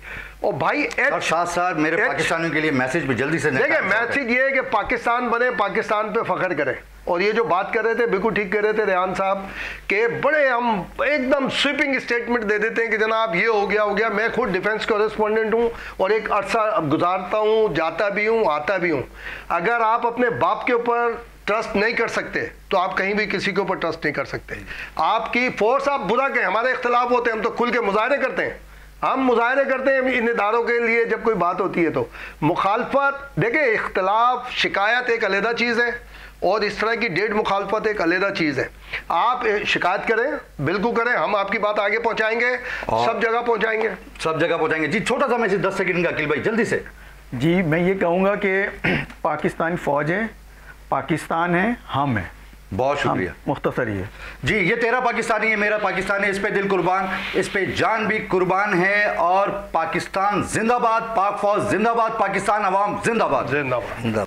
और भाई साथ मेरे पाकिस्तानियों के लिए मैसेज भी जल्दी से देखिए, मैसेज ये है कि पाकिस्तान बने, पाकिस्तान पे फख्र करें। और ये जो बात कर रहे थे बिल्कुल ठीक कर रहे थे रेहान साहब के, बड़े हम एकदम स्वीपिंग स्टेटमेंट दे देते हैं कि जनाब ये हो गया। मैं खुद डिफेंस कॉरेस्पॉन्डेंट हूँ और एक अरसा गुजारता हूँ, जाता भी हूँ, आता भी हूँ। अगर आप अपने बाप के ऊपर ट्रस्ट नहीं कर सकते तो आप कहीं भी किसी के ऊपर ट्रस्ट नहीं कर सकते। आपकी फोर्स आप बुरा कहें, हमारे इख्तलाफ होते हैं, हम तो खुल के मुजाहरे करते हैं, हम मुजाहरे करते हैं इन इदारों के लिए जब कोई बात होती है तो मुखालफत। देखिए इख्तलाफ, शिकायत एक अलहदा चीज़ है और इस तरह की डेढ़ मुखालफत एक अलहदा चीज़ है। आप शिकायत करें, बिल्कुल करें, हम आपकी बात आगे पहुंचाएंगे, सब जगह पहुंचाएंगे। जी छोटा सा मैसेज 10 सेकंड का अकील भाई जल्दी से। जी मैं ये कहूँगा कि पाकिस्तानी फ़ौज है, पाकिस्तान है, हम हैं। बहुत शुक्रिया, मुख्तसर ही है जी। ये तेरा पाकिस्तानी है, मेरा पाकिस्तान है, इस पे दिल कुर्बान, इस पे जान भी कुर्बान है। और पाकिस्तान जिंदाबाद, पाक फौज जिंदाबाद, पाकिस्तान अवाम जिंदाबाद।